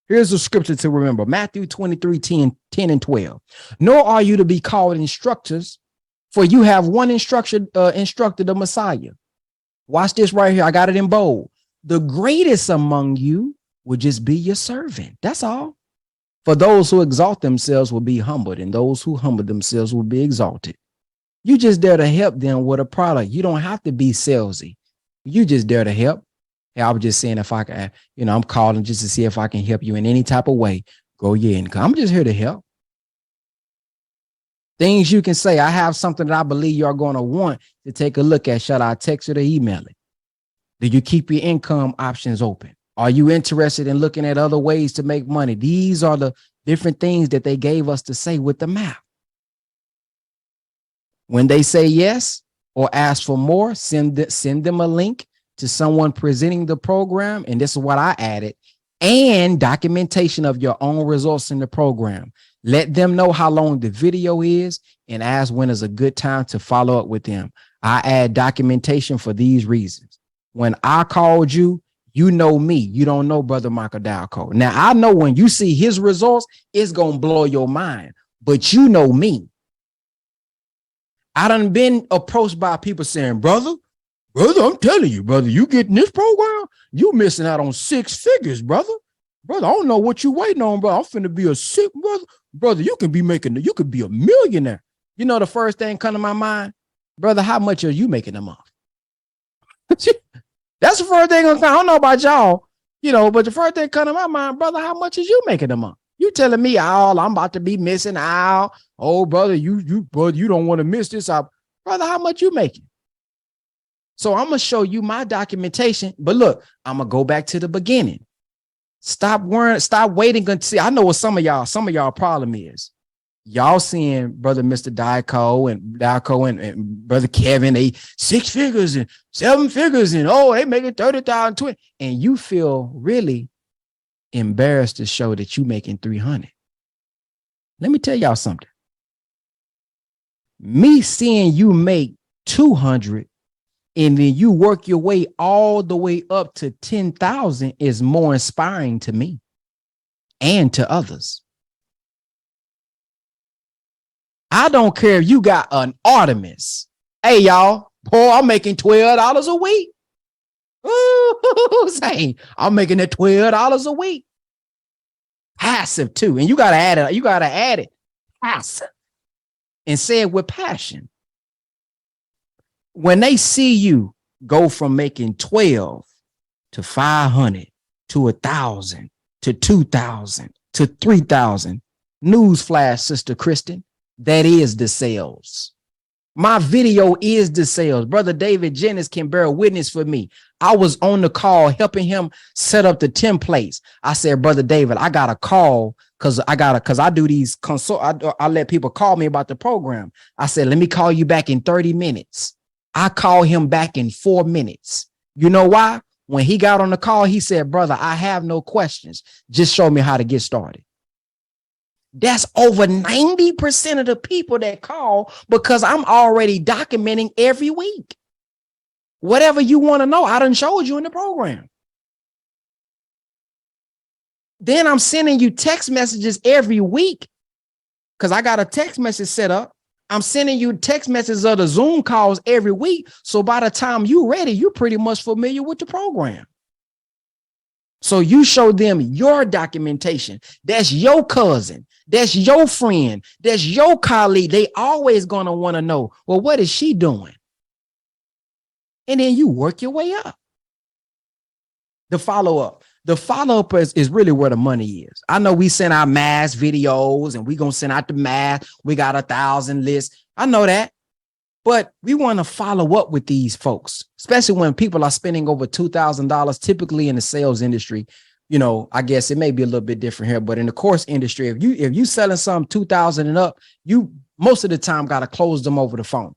Here's a scripture to remember. Matthew 23, 10 and 12. Nor are you to be called instructors, for you have one instructor, the Messiah. Watch this right here. I got it in bold. The greatest among you will just be your servant. That's all. For those who exalt themselves will be humbled, and those who humble themselves will be exalted. You just there to help them with a product. You don't have to be salesy. You just there to help. Hey, I was just saying if I can, I'm calling just to see if I can help you in any type of way. Grow your income. I'm just here to help. Things you can say. I have something that I believe you're going to want to take a look at. Should I text it or email it? Do you keep your income options open? Are you interested in looking at other ways to make money? These are the different things that they gave us to say with the map. When they say yes or ask for more, send them a link to someone presenting the program. And this is what I added, and documentation of your own results in the program. Let them know how long the video is and ask when is a good time to follow up with them. I add documentation for these reasons. When I called you, you know me. You don't know Brother Michael Dalco. Now, I know when you see his results, it's going to blow your mind, but you know me. I done been approached by people saying, brother, I'm telling you, brother, you getting this program, you missing out on 6 figures, brother. Brother, I don't know what you waiting on, bro. I'm finna be a sick brother. Brother, you could be a millionaire. You know, the first thing come to my mind, brother, how much are you making a month? That's the first thing. I don't know about y'all, but the first thing come to my mind, brother, how much is you making a month? You telling me all I'm about to be missing out. Oh, brother, you don't want to miss this out. Brother, how much you making? So I'm going to show you my documentation. But look, I'm going to go back to the beginning. Stop waiting until, I know what some of y'all problem is. Y'all seeing Brother Mr. Dalco and Brother Kevin, they 6 figures and 7 figures and they making 30,000, 20, and you feel really embarrassed to show that you making 300. Let me tell y'all something. Me seeing you make 200 and then you work your way all the way up to 10,000 is more inspiring to me and to others. I don't care if you got an Artemis. Hey, y'all, boy, I'm making $12 a week. Ooh, say, I'm making it $12 a week. Passive too. And you got to add it. Passive. And say it with passion. When they see you go from making 12 to 500 to 1,000 to 2,000 to 3,000, newsflash, Sister Kristen, that is the sales. My video is the sales. Brother David Jennings can bear witness for me. I was on the call helping him set up the templates. I said, Brother David, I got a call because I do these I let people call me about the program. I said, let me call you back in 30 minutes. I called him back in 4 minutes. You know why? When he got on the call, he said, brother, I have no questions. Just show me how to get started. That's over 90% of the people that call because I'm already documenting every week. Whatever you want to know, I done showed you in the program. Then I'm sending you text messages every week because I got a text message set up. I'm sending you text messages of the Zoom calls every week. So by the time you're ready, you're pretty much familiar with the program. So you show them your documentation. That's your cousin. That's your friend. That's your colleague. They always going to want to know, well, what is she doing? And then you work your way up. The follow-up. The follow-up is really where the money is. I know we send out mass videos and we're going to send out the mass. We got 1,000 lists. I know that. But we want to follow up with these folks, especially when people are spending over $2,000, typically in the sales industry. You know, I guess it may be a little bit different here, but in the course industry, if you selling some 2,000 and up, you most of the time got to close them over the phone.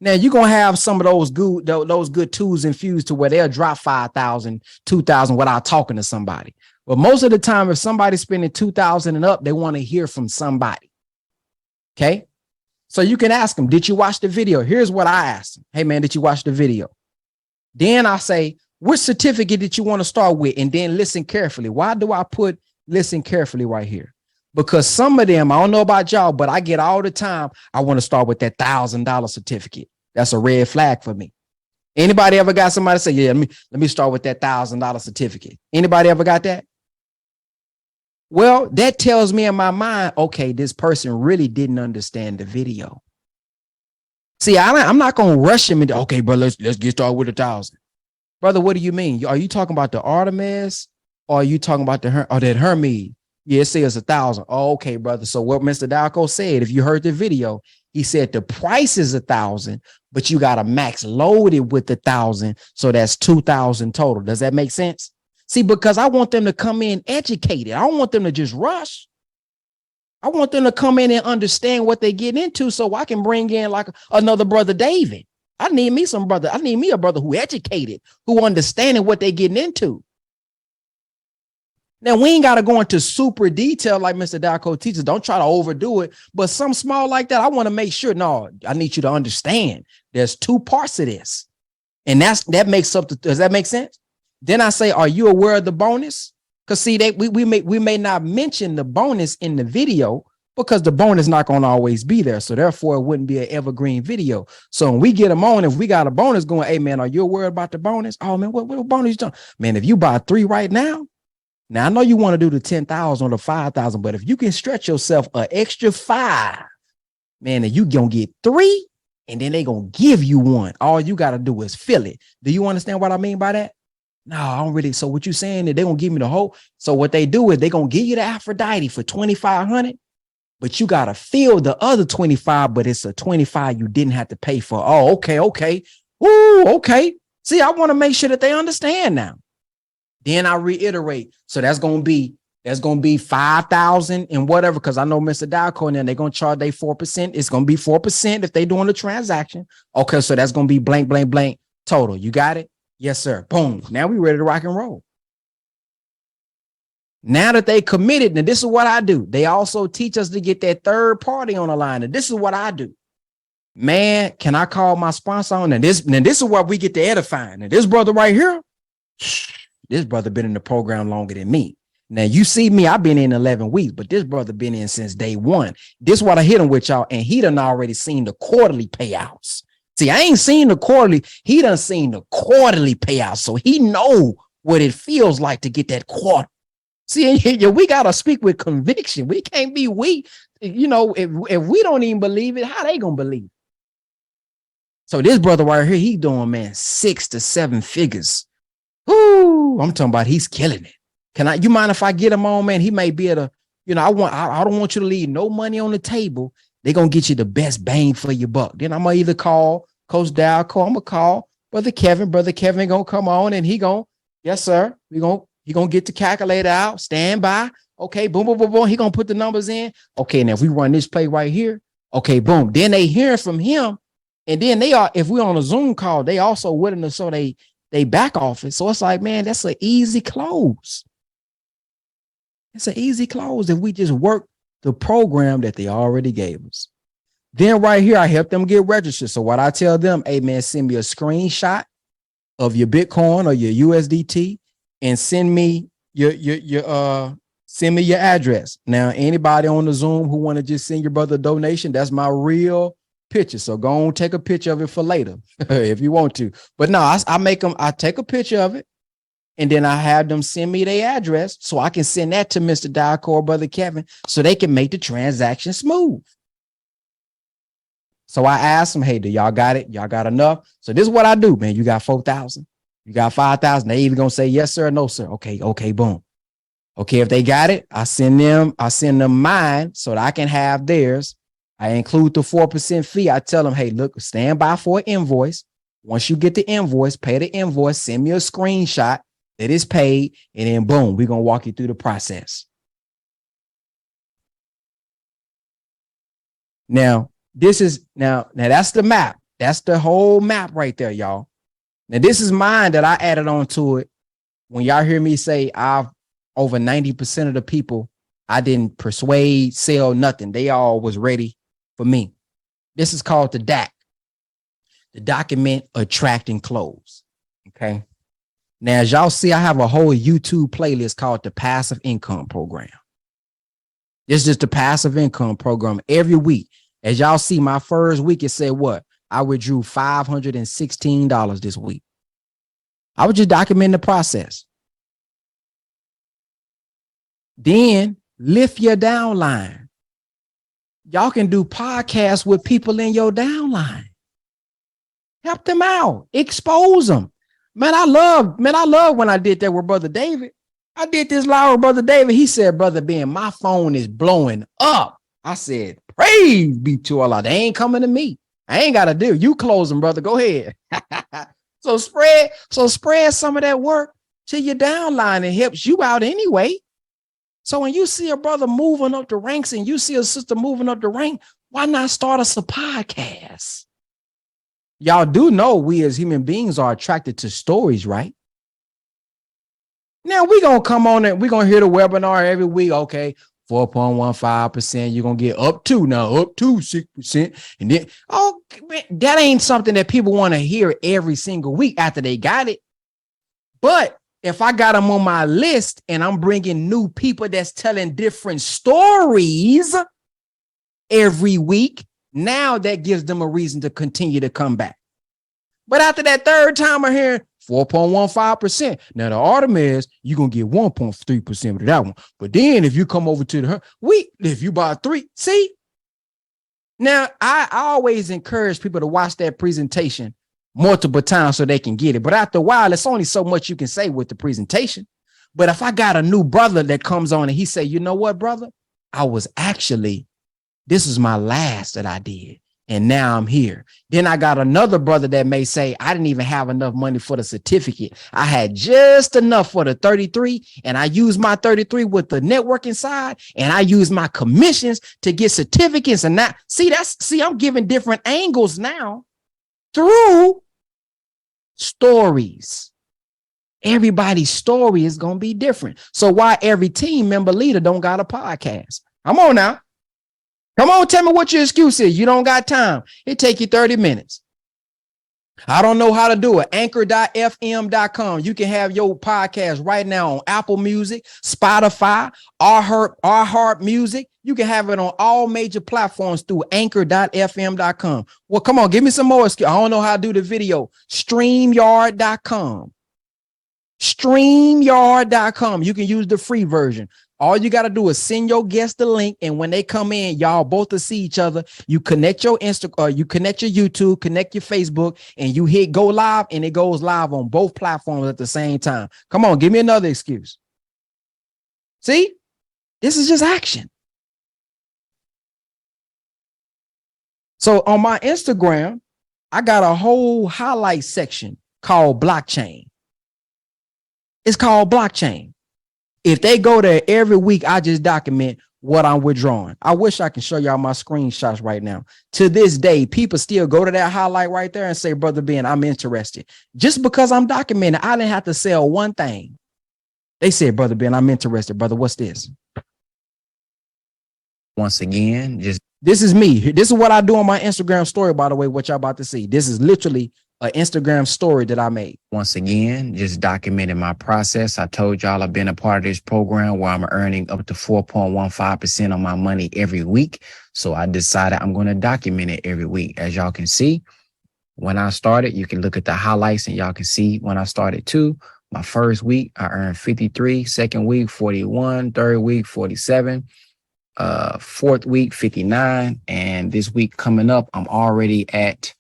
Now you're gonna have some of those good tools infused to where they'll drop 5,000, 2,000 without talking to somebody. But most of the time, if somebody's spending 2,000 and up, they want to hear from somebody. Okay. So you can ask them, did you watch the video? Here's what I asked them. Hey man, did you watch the video? Then I say, which certificate did you want to start with? And then listen carefully. Why do I put listen carefully right here? Because some of them, I don't know about y'all, but I get all the time, I want to start with that $1,000 certificate. That's a red flag for me. Anybody ever got somebody say, yeah, let me start with that $1,000 certificate? Anybody ever got that? Well, that tells me in my mind, okay, this person really didn't understand the video. See, I'm not going to rush him into, okay, bro, let's get started with 1,000. Brother, what do you mean? Are you talking about the Artemis or are you talking about that Hermes? Yeah, it says 1,000. Oh, okay, brother. So what Mr. Dalco said, if you heard the video, he said the price is 1,000, but you got a max loaded with 1,000. So that's 2,000 total. Does that make sense? See, because I want them to come in educated. I don't want them to just rush. I want them to come in and understand what they get into so I can bring in like another brother David. I need me a brother who educated, who understanding what they getting into. Now, we ain't got to go into super detail like Mr. Dalco teaches. Don't try to overdo it. But some small like that, I want to make sure, no, I need you to understand there's two parts of this. And that makes up does that make sense? Then I say, are you aware of the bonus? Because see, we may not mention the bonus in the video because the bonus not going to always be there. So therefore, it wouldn't be an evergreen video. So when we get them on, if we got a bonus going, hey, man, are you aware about the bonus? Oh, man, what bonus you doing? Man, if you buy 3 right now, I know you want to do the 10,000 or the 5,000, but if you can stretch yourself an extra 5, man, then you going to get 3 and then they going to give you 1. All you got to do is fill it. Do you understand what I mean by that? No, I don't really. So what you saying that they're going to give me the whole. So what they do is they're going to give you the Aphrodite for 2,500, but you got to fill the other 25, but it's a 25 you didn't have to pay for. Oh, okay. Ooh, okay. See, I want to make sure that they understand now. Then I reiterate. So that's going to be 5,000 and whatever. Cause I know Mr. Dalco and then they're going to charge they 4%. It's going to be 4% if they doing the transaction. Okay. So that's going to be blank, blank, blank total. You got it? Yes, sir. Boom. Now we ready to rock and roll. Now that they committed, and this is what I do. They also teach us to get that third party on the line. And this is what I do. Man, can I call my sponsor on? And this is where we get to edifying. And this brother right here, this brother been in the program longer than me. Now you see me, I've been in 11 weeks, but this brother been in since day one. This is what I hit him with, y'all. And he done already seen the quarterly payouts. See, I ain't seen the quarterly. He done seen the quarterly payouts. So he know what it feels like to get that quarter. See, we got to speak with conviction. We can't be weak. You know, if we don't even believe it, how they going to believe it? So this brother right here, he doing, man, 6 to 7 figures. Ooh, I'm talking about he's killing it. You mind if I get him on, man? He may be able to, you know, I don't want you to leave no money on the table. They're going to get you the best bang for your buck. Then I'm going to either call Coach Dalco, I'm going to call Brother Kevin. Brother Kevin going to come on and he going, yes, sir. He going to get the calculator out, stand by. Okay, boom, boom, boom, boom. He going to put the numbers in. Okay, now if we run this play right here, okay, boom. Then they hearing from him. And then if we're on a Zoom call, they also willing to show they back office. So it's like, man, that's an easy close. It's an easy close if we just work the program that they already gave us. Then right here, I help them get registered. So what I tell them, hey man, send me a screenshot of your Bitcoin or your USDT and send me send me your address. Now, anybody on the Zoom who want to just send your brother a donation, that's my real picture. So go on, take a picture of it for later if you want to. But no, I take a picture of it. And then I have them send me their address so I can send that to Mr. Dalco or Brother Kevin so they can make the transaction smooth. So I asked them, hey, do y'all got it? Y'all got enough? So this is what I do, man. You got 4,000. You got 5,000. They either going to say yes, sir, or no, sir. Okay, boom. Okay, if they got it, I send them mine so that I can have theirs. I include the 4% fee. I tell them, hey, look, stand by for an invoice. Once you get the invoice, pay the invoice, send me a screenshot that is paid, and then boom, we're going to walk you through the process. Now, that's the map. That's the whole map right there, y'all. Now, this is mine that I added on to it. When y'all hear me say I've over 90% of the people, I didn't persuade, sell, nothing. They all was ready for me. This is called the DAC, the document, attract, and close. Okay. Now, as y'all see, I have a whole YouTube playlist called the Passive Income Program. This is just the passive income program every week. As y'all see, my first week, it said what? I withdrew $516 this week. I was just documenting the process. Then lift your downline. Y'all can do podcasts with people in your downline. Help them out. Expose them. Man, I love when I did that with Brother David. I did this live with Brother David. He said, Brother Ben, my phone is blowing up. I said, praise be to Allah. They ain't coming to me. I ain't got to do. You close them, brother. Go ahead. So spread some of that work to your downline. It helps you out anyway. So when you see a brother moving up the ranks and you see a sister moving up the rank, why not start us a podcast? Y'all do know we as human beings are attracted to stories, right? Now we're going to come on and we're going to hear the webinar every week. Okay, 4.15%. You're going to get up to 6%. And then, oh, man, that ain't something that people want to hear every single week after they got it. But if I got them on my list and I'm bringing new people that's telling different stories every week, now that gives them a reason to continue to come back. But after that third time I hear 4.15%. Now the Artemis, you're going to get 1.3% of that one. But then if you come over to the if you buy 3, see? Now I always encourage people to watch that presentation multiple times so they can get it. But after a while, it's only so much you can say with the presentation. But if I got a new brother that comes on and he say, you know what, brother? This is my last that I did. And now I'm here. Then I got another brother that may say, I didn't even have enough money for the certificate. I had just enough for the 33, and I used my 33 with the networking side, and I used my commissions to get certificates. And now, I'm giving different angles now through stories. Everybody's story is going to be different. So why every team member leader don't got a podcast? Come on now. Come on, tell me what your excuse is. You don't got time. It take you 30 minutes. I don't know how to do it. Anchor.fm.com. You can have your podcast right now on Apple Music, Spotify, iHeart Music. You can have it on all major platforms through Anchor.fm.com. Well, come on, give me some more. I don't know how to do the video. StreamYard.com. StreamYard.com. You can use the free version. All you got to do is send your guests the link, and when they come in, y'all both will see each other. You connect your you connect your YouTube, connect your Facebook, and you hit go live, and it goes live on both platforms at the same time. Come on, give me another excuse. See, this is just action. So on my Instagram, I got a whole highlight section called blockchain. It's called blockchain. If they go there every week, I just document what I'm withdrawing. I wish I can show y'all my screenshots right now. To this day, people still go to that highlight right there and say, Brother Ben, I'm interested. Just because I'm documenting, I didn't have to sell one thing. They said, Brother Ben, I'm interested. Brother, what's this? Once again, this is me. This is what I do on my Instagram story, by the way, what y'all about to see. This is literally an Instagram story that I made. Once again, just documenting my process. I told y'all I've been a part of this program where I'm earning up to 4.15% on my money every week. So I decided I'm going to document it every week. As y'all can see, when I started, you can look at the highlights and y'all can see when I started too. My first week, I earned 53, second week, 41, third week, 47, fourth week, 59. And this week coming up, I'm already at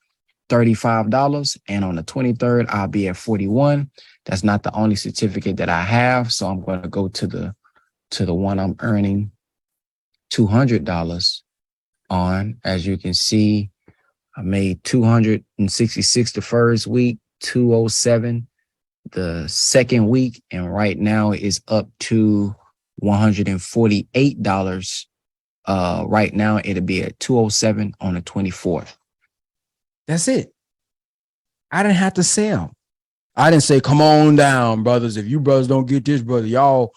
$35, and on the 23rd I'll be at 41. That's not the only certificate that I have, so I'm going to go to the one I'm earning $200 on. As you can see, I made 266 the first week, 207 the second week, and right now it's up to $148. Right now it'll be at 207 on the 24th. That's it. I didn't have to sell. I didn't say, come on down, brothers. If you brothers don't get this, y'all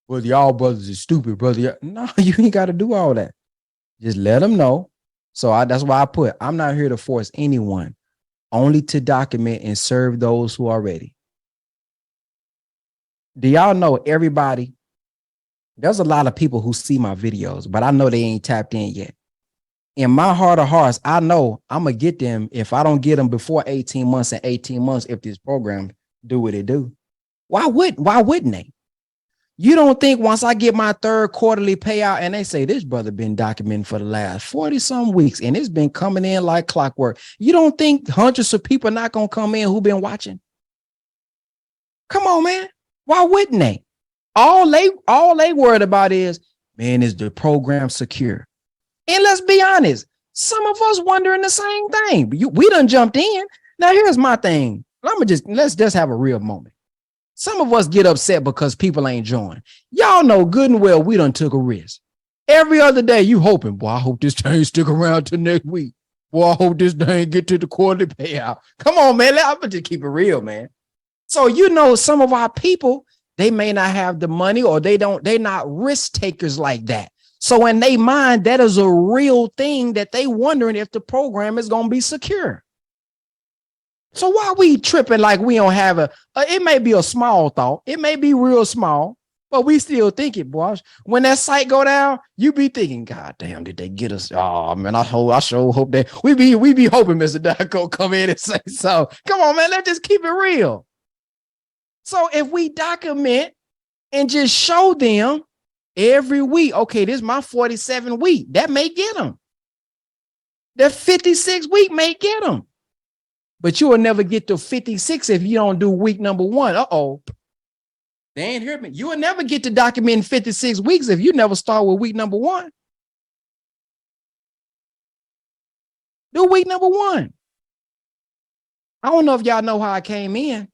brothers is stupid, brother. No, you ain't got to do all that. Just let them know. So that's why I put, I'm not here to force anyone, only to document and serve those who are ready. Do y'all know everybody? There's a lot of people who see my videos, but I know they ain't tapped in yet. In my heart of hearts, I know I'm going to get them if I don't get them before 18 months and 18 months if this program do what it do. Why wouldn't they? You don't think once I get my third quarterly payout and they say this brother been documenting for the last 40 some weeks and it's been coming in like clockwork. You don't think hundreds of people not going to come in who been watching? Come on, man. Why wouldn't they? All they worried about is, man, is the program secure? And let's be honest, some of us wondering the same thing. We done jumped in. Now here's my thing. Let's just have a real moment. Some of us get upset because people ain't join. Y'all know good and well we done took a risk. Every other day you hoping, boy, I hope this thing stick around till next week. Boy, I hope this thing get to the quarterly payout. Come on, man. I'm gonna just keep it real, man. So some of our people, they may not have the money or they're not risk takers like that. So in their mind, that is a real thing that they wondering if the program is gonna be secure. So why we tripping like we don't have it may be a small thought. It may be real small, but we still think it, boys. When that site go down, you be thinking, God damn, did they get us? Oh man, I sure hope that we be hoping Mr. Daco come in and say so. Come on, man, let's just keep it real. So if we document and just show them every week, okay, this is my 47 week, that may get them. That 56 week may get them. But you will never get to 56 if you don't do week number 1. They ain't heard me. You will never get to document 56 weeks if you never start with week number 1. Do week number 1. I don't know if y'all know how I came in,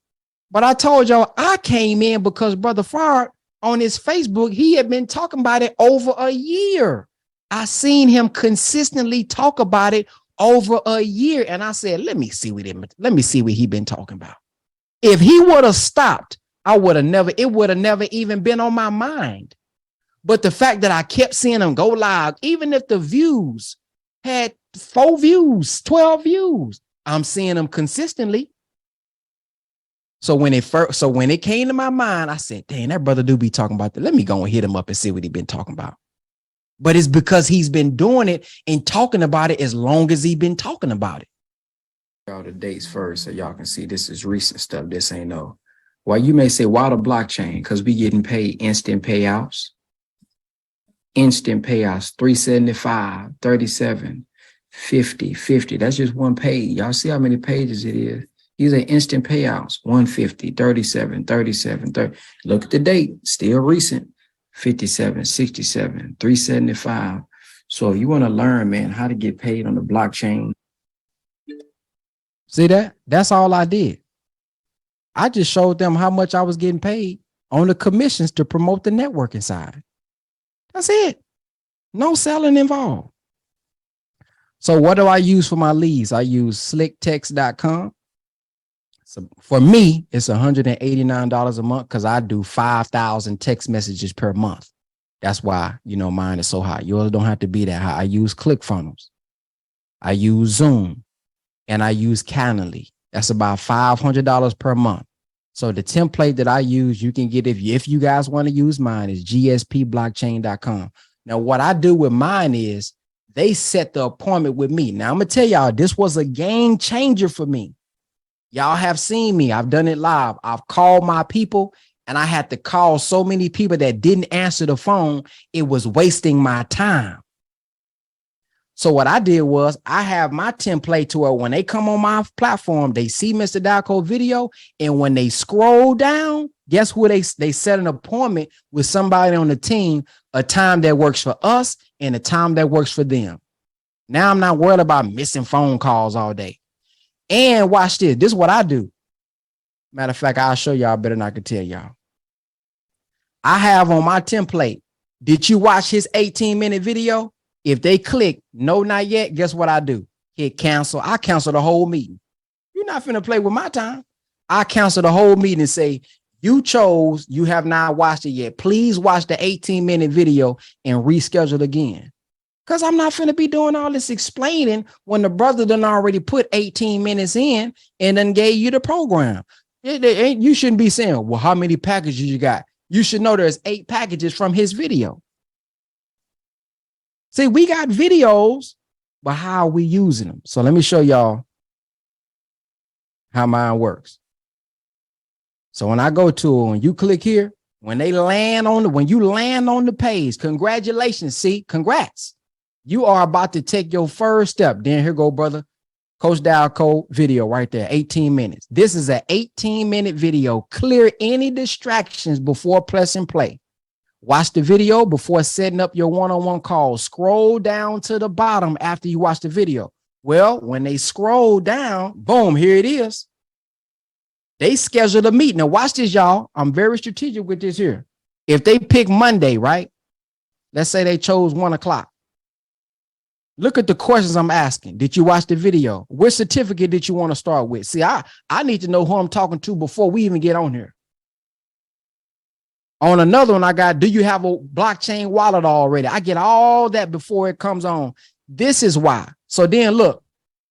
but I told y'all I came in because Brother Farr on his Facebook, he had been talking about it over a year. I seen him consistently talk about it over a year. And I said, let me see what he been talking about. If he would have stopped, it would have never even been on my mind. But the fact that I kept seeing him go live, even if the views had 4 views, 12 views, I'm seeing them consistently. So when it came to my mind, I said, dang, that brother do be talking about that. Let me go and hit him up and see what he been talking about. But it's because he's been doing it and talking about it as long as he's been talking about it. Y'all the dates first so y'all can see this is recent stuff. This ain't no. Well, you may say, why the blockchain? Because we getting paid instant payouts. Instant payouts, 375, 37, 50, 50. That's just one page. Y'all see how many pages it is? These are instant payouts, 150, 37, 37, 30. Look at the date, still recent. 57, 67, 375. So if you want to learn, man, how to get paid on the blockchain. See that? That's all I did. I just showed them how much I was getting paid on the commissions to promote the networking side. That's it. No selling involved. So what do I use for my leads? I use slicktext.com. So for me, it's $189 a month because I do 5,000 text messages per month. That's why, mine is so high. Yours don't have to be that high. I use ClickFunnels. I use Zoom and I use Calendly. That's about $500 per month. So the template that I use, you can get if you guys want to use mine is gspblockchain.com. Now, what I do with mine is they set the appointment with me. Now, I'm going to tell y'all, this was a game changer for me. Y'all have seen me. I've done it live. I've called my people and I had to call so many people that didn't answer the phone. It was wasting my time. So what I did was I have my template to where when they come on my platform, they see Mr. Daco video. And when they scroll down, guess who they set an appointment with somebody on the team, a time that works for us and a time that works for them. Now I'm not worried about missing phone calls all day. And watch this. This is what I do. Matter of fact, I'll show y'all better than I can tell y'all. I have on my template, did you watch his 18-minute video? If they click no, not yet, guess what I do? hit cancel. I cancel the whole meeting. You're not finna play with my time. I cancel the whole meeting and say, you have not watched it yet. Please watch the 18-minute video and reschedule again. Because I'm not finna be doing all this explaining when the brother done already put 18 minutes in and then gave you the program. You shouldn't be saying, well, how many packages you got? You should know there's 8 packages from his video. See, we got videos, but how are we using them? So let me show y'all how mine works. So when I go to, when you click here, when you land on the page, congratulations. See, congrats. You are about to take your first step. Then here go, brother. Coach Dalco video right there, 18 minutes. This is an 18-minute video. Clear any distractions before pressing play. Watch the video before setting up your one-on-one call. Scroll down to the bottom after you watch the video. Well, when they scroll down, boom, here it is. They scheduled a meeting. Now watch this, y'all. I'm very strategic with this here. If they pick Monday, right? Let's say they chose 1 o'clock. Look at the questions I'm asking. Did you watch the video? Which certificate did you want to start with? See, I need to know who I'm talking to before we even get on here. On another one, I got, do you have a blockchain wallet already? I get all that before it comes on. This is why. So then look,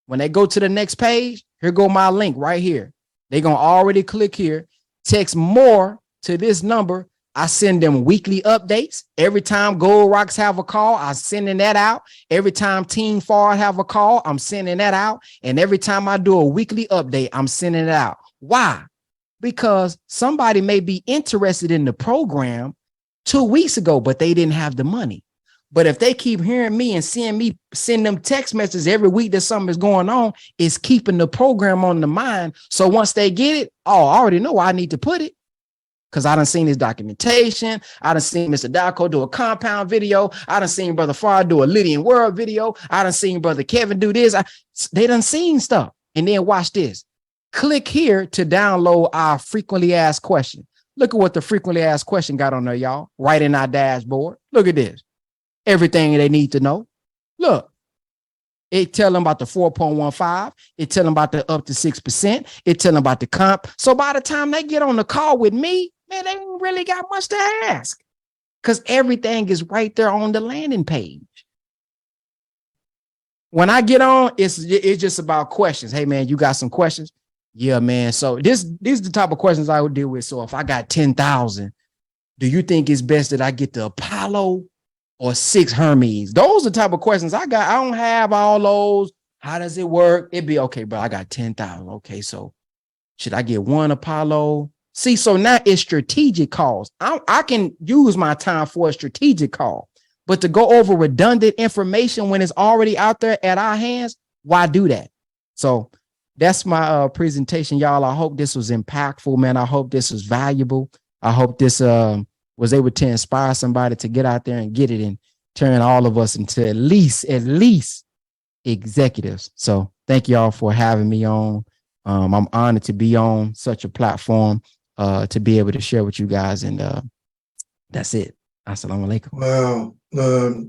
when they go to the next page, here go my link right here. They're going to already click here, text more to this number. I send them weekly updates. Every time Gold Rocks have a call, I'm sending that out. Every time Team Ford have a call, I'm sending that out. And every time I do a weekly update, I'm sending it out. Why? Because somebody may be interested in the program 2 weeks ago, but they didn't have the money. But if they keep hearing me and seeing me send them text messages every week that something is going on, it's keeping the program on the mind. So once they get it, oh, I already know where I need to put it. Because I done seen his documentation. I done seen Mr. Dalco do a compound video. I done seen Brother Farr do a Lydian World video. I done seen Brother Kevin do this. They done seen stuff. And then watch this. Click here to download our frequently asked question. Look at what the frequently asked question got on there, y'all. Right in our dashboard. Look at this. Everything they need to know. Look. It tell them about the 4.15. It tell them about the up to 6%. It tell them about the comp. So by the time they get on the call with me, man, they ain't really got much to ask because everything is right there on the landing page. When I get on, it's just about questions. Hey, man, you got some questions? Yeah, man. So these are the type of questions I would deal with. So if I got 10,000, do you think it's best that I get the Apollo or 6 Hermes? Those are the type of questions I got. I don't have all those. How does it work? It'd be okay, bro. I got 10,000. Okay, so should I get 1 Apollo? See, so now it's strategic calls. I can use my time for a strategic call, but to go over redundant information when it's already out there at our hands, why do that? So that's my presentation, y'all. I hope this was impactful, man. I hope this was valuable. I hope this was able to inspire somebody to get out there and get it and turn all of us into at least executives. So thank y'all for having me on. I'm honored to be on such a platform to be able to share with you guys. And that's it. Assalamu alaikum. Wow.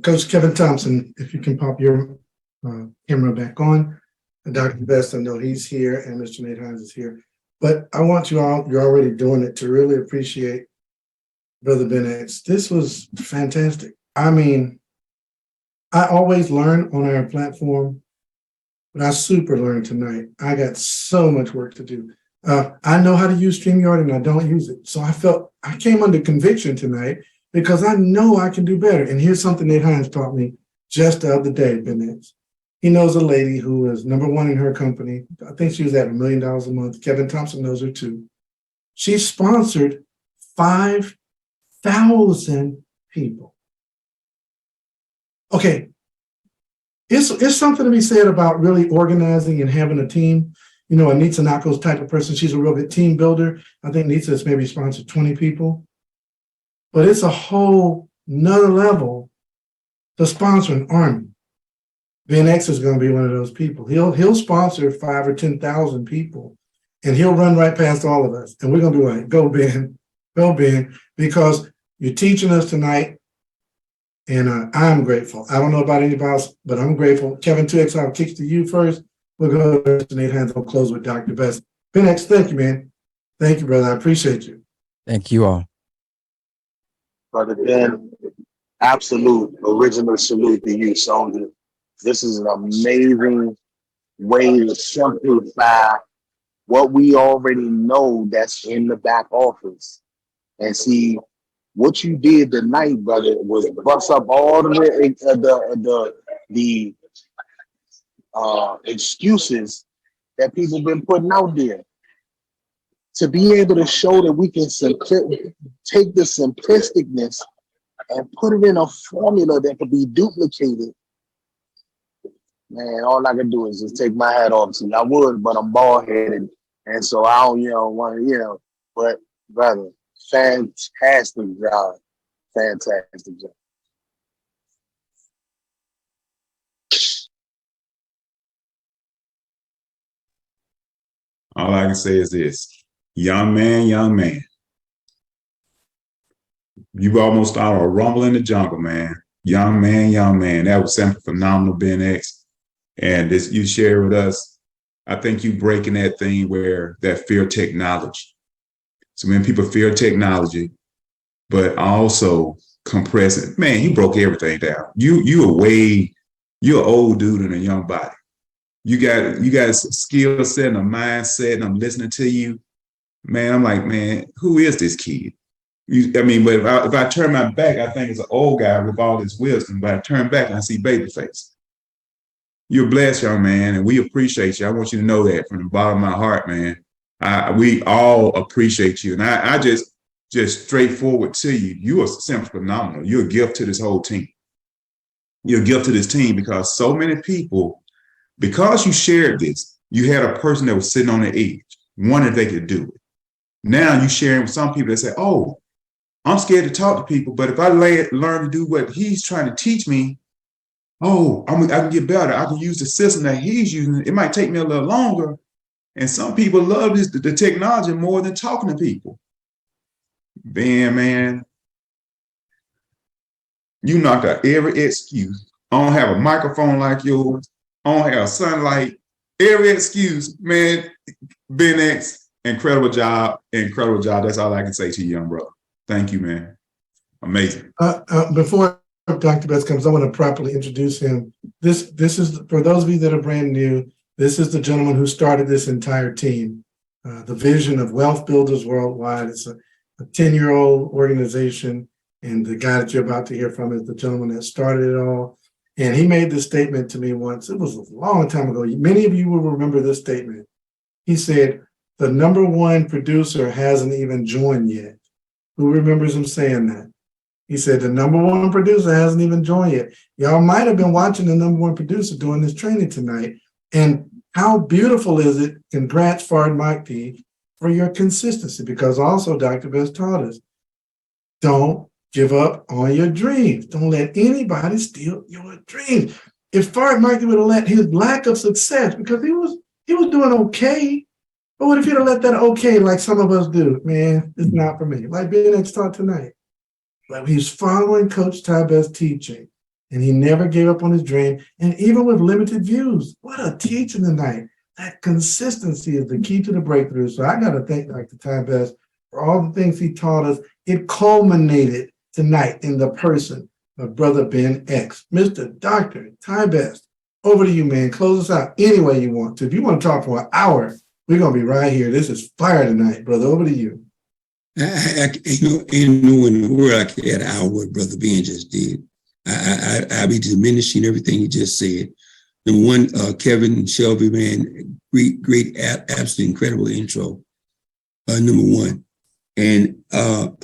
Coach Kevin Thompson, if you can pop your camera back on. And Dr. Best, I know he's here and Mr. Nate Hines is here. But I want you all, you're already doing it, to really appreciate Brother Ben X. This was fantastic. I mean, I always learn on our platform, but I super learned tonight. I got so much work to do. I know how to use StreamYard and I don't use it. So I came under conviction tonight because I know I can do better. And here's something Nate Hines taught me just the other day, Ben X. He knows a lady who is #1 in her company. I think she was at $1 million a month. Kevin Thompson knows her too. She sponsored 5,000 people. Okay, it's something to be said about really organizing and having a team. You know, Anita Nako's type of person, she's a real good team builder. I think Anita has maybe sponsored 20 people. But it's a whole nother level to sponsor an army. Ben X is going to be one of those people. He'll sponsor 5,000 or 10,000 people, and he'll run right past all of us. And we're going to be like, go Ben, because you're teaching us tonight And I'm grateful. I don't know about anybody else, but I'm grateful. Kevin 2X, I'll kick to you first. We'll go to Nate Hands. We'll close with Dr. Best. Ben X, thank you, man. Thank you, brother. I appreciate you. Thank you all. Brother Ben, absolute original salute to you, Soldier. This is an amazing way to simplify what we already know that's in the back office. And see, what you did tonight, brother, was bust up all the excuses that people been putting out there. To be able to show that we can take the simplisticness and put it in a formula that can be duplicated. Man, all I can do is just take my hat off. See, I would, but I'm bald headed, and so I don't, want to, But brother, fantastic job, fantastic job. All I can say is this: young man, you've almost started a rumble in the jungle, man. Young man. That was something phenomenal, Ben X. And this you share with us, I think you breaking that thing where that fear technology. So when people fear technology, but also compressing, man, you broke everything down. You're an old dude in a young body. You got a skill set and a mindset, and I'm listening to you. Man, I'm like, man, who is this kid? But if I turn my back, I think it's an old guy with all his wisdom. But I turn back and I see babyface. You're blessed, young man, and we appreciate you. I want you to know that from the bottom of my heart, man. We all appreciate you. And I just straightforward to you. You are simply phenomenal. You're a gift to this whole team. You're a gift to this team because so many people, because you shared this, you had a person that was sitting on the edge, wondering if they could do it. Now you're sharing with some people that say, oh, I'm scared to talk to people, but if I learn to do what he's trying to teach me, I can get better. I can use the system that he's using. It might take me a little longer. And some people love the technology more than talking to people. Ben, man, you knocked out every excuse. I don't have a microphone like yours. I don't have sunlight. Every excuse, man. Ben X, incredible job. That's all I can say to you, young brother. Thank you, man. Amazing. Before Dr. Best comes, I want to properly introduce him. This is, for those of you that are brand new, this is the gentleman who started this entire team. The vision of Wealth Builders Worldwide. It's a 10-year-old organization, and the guy that you're about to hear from is the gentleman that started it all. And he made this statement to me once. It was a long time ago. Many of you will remember this statement. He said, the number one producer hasn't even joined yet. Who remembers him saying that? He said, the number one producer hasn't even joined yet. Y'all might have been watching the number one producer doing this training tonight. And how beautiful is it? Congrats, Fard Mike P, for your consistency, because also Dr. Best taught us, don't give up on your dreams. Don't let anybody steal your dreams. If Fard Mike would have let his lack of success, because he was doing okay, but what if he'd have let that okay like some of us do? Man, it's not for me. Like Ben X taught tonight. But he's following Coach Ty Best's teaching, and he never gave up on his dream. And even with limited views, what a teaching tonight. That consistency is the key to the breakthrough. So I got to thank Dr. Ty Best for all the things he taught us. It culminated tonight in the person of Brother Ben X. Mr. Dr. Ty Best, over to you, man. Close us out any way you want to. If you want to talk for an hour, we're going to be right here. This is fire tonight, brother. Over to you. Ain't no in the world I could add an hour what Brother Ben just did. I be diminishing everything he just said. Number one, Kevin and Shelby, man, great, absolutely incredible intro. Number one. And I'm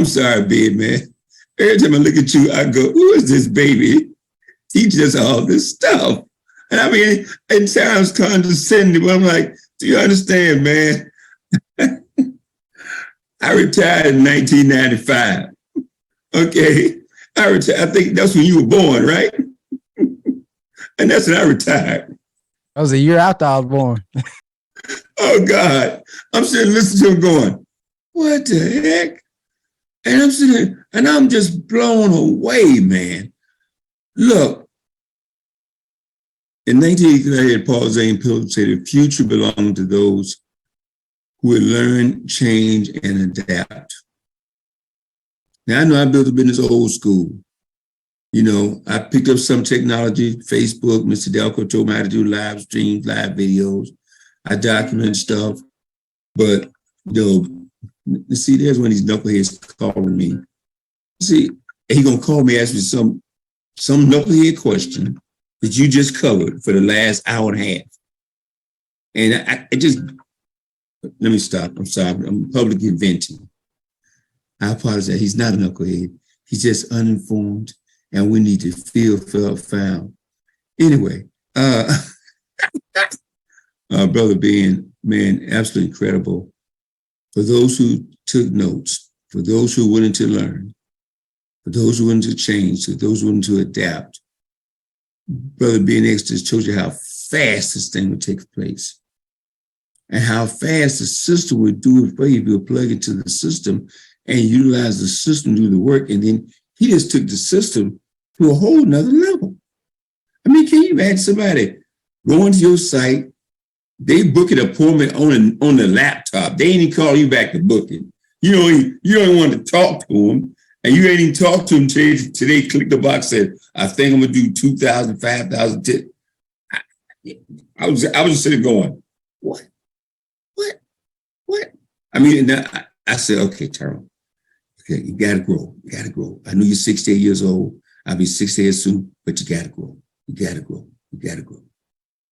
sorry, Ben, man. Every time I look at you, I go, who is this baby? Teaching us all this stuff. And I mean, in times condescending, but I'm like, do you understand, man? I retired in 1995. Okay. I think that's when you were born, right? And that's when I retired. That was a year after I was born. Oh, God. I'm sitting listening to him going, what the heck? And I'm sitting there, and I'm just blown away, man. Look, in 1983, I had Paul Zane Pilgrim say, the future belongs to those who will learn, change, and adapt. Now, I know I built a business old school. You know, I picked up some technology, Facebook. Mr. Delco told me how to do live streams, live videos. I document stuff. But, you know, see, there's one of these knuckleheads calling me. See, he going to call me, ask me some knucklehead question that you just covered for the last hour and a half. And I just, let me stop. I'm sorry. I'm publicly venting. I apologize. He's not a knucklehead. He's just uninformed, and we need to feel found. Anyway, Brother Ben, man, absolutely incredible. For those who took notes, for those who are willing to learn, for those who are willing to change, for those who are willing to adapt, Brother Ben X just told you how fast this thing would take place and how fast the system would do it for you if you plug into the system and utilize the system to do the work. And then he just took the system to a whole nother level. I mean, can you imagine somebody going to your site, they book an appointment on the laptop. They ain't even call you back to book it. You don't want to talk to them, and you ain't even talk to them till they click the box and said, I think I'm gonna do 2,000, 5,000. I was just sitting going, what? I mean, I said, okay, Tyrone, okay, you gotta grow. I know you're 68 years old. I'll be 68 soon, but you gotta grow. You gotta grow.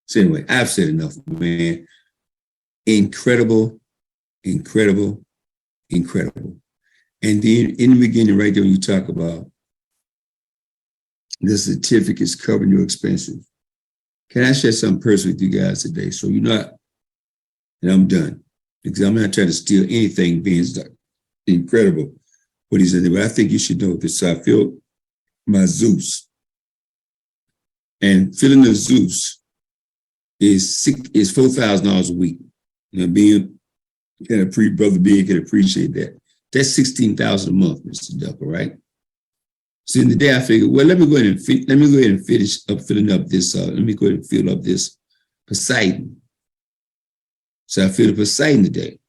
So anyway, I've said enough, man. Incredible. And then in the beginning, right there, when you talk about the certificates covering your expenses. Can I share something personal with you guys today? So you're not, and I'm done. Because I'm not trying to steal anything being incredible what he said, but I think you should know this. So I filled my Zeus. And filling the Zeus is $4,000 a week. You know, Brother B can appreciate that. That's $16,000 a month, Mr. Ducker, right? So in the day I figured, well, let me go ahead and finish up filling up this. Let me go ahead and fill up this Poseidon. So I filled up Poseidon today.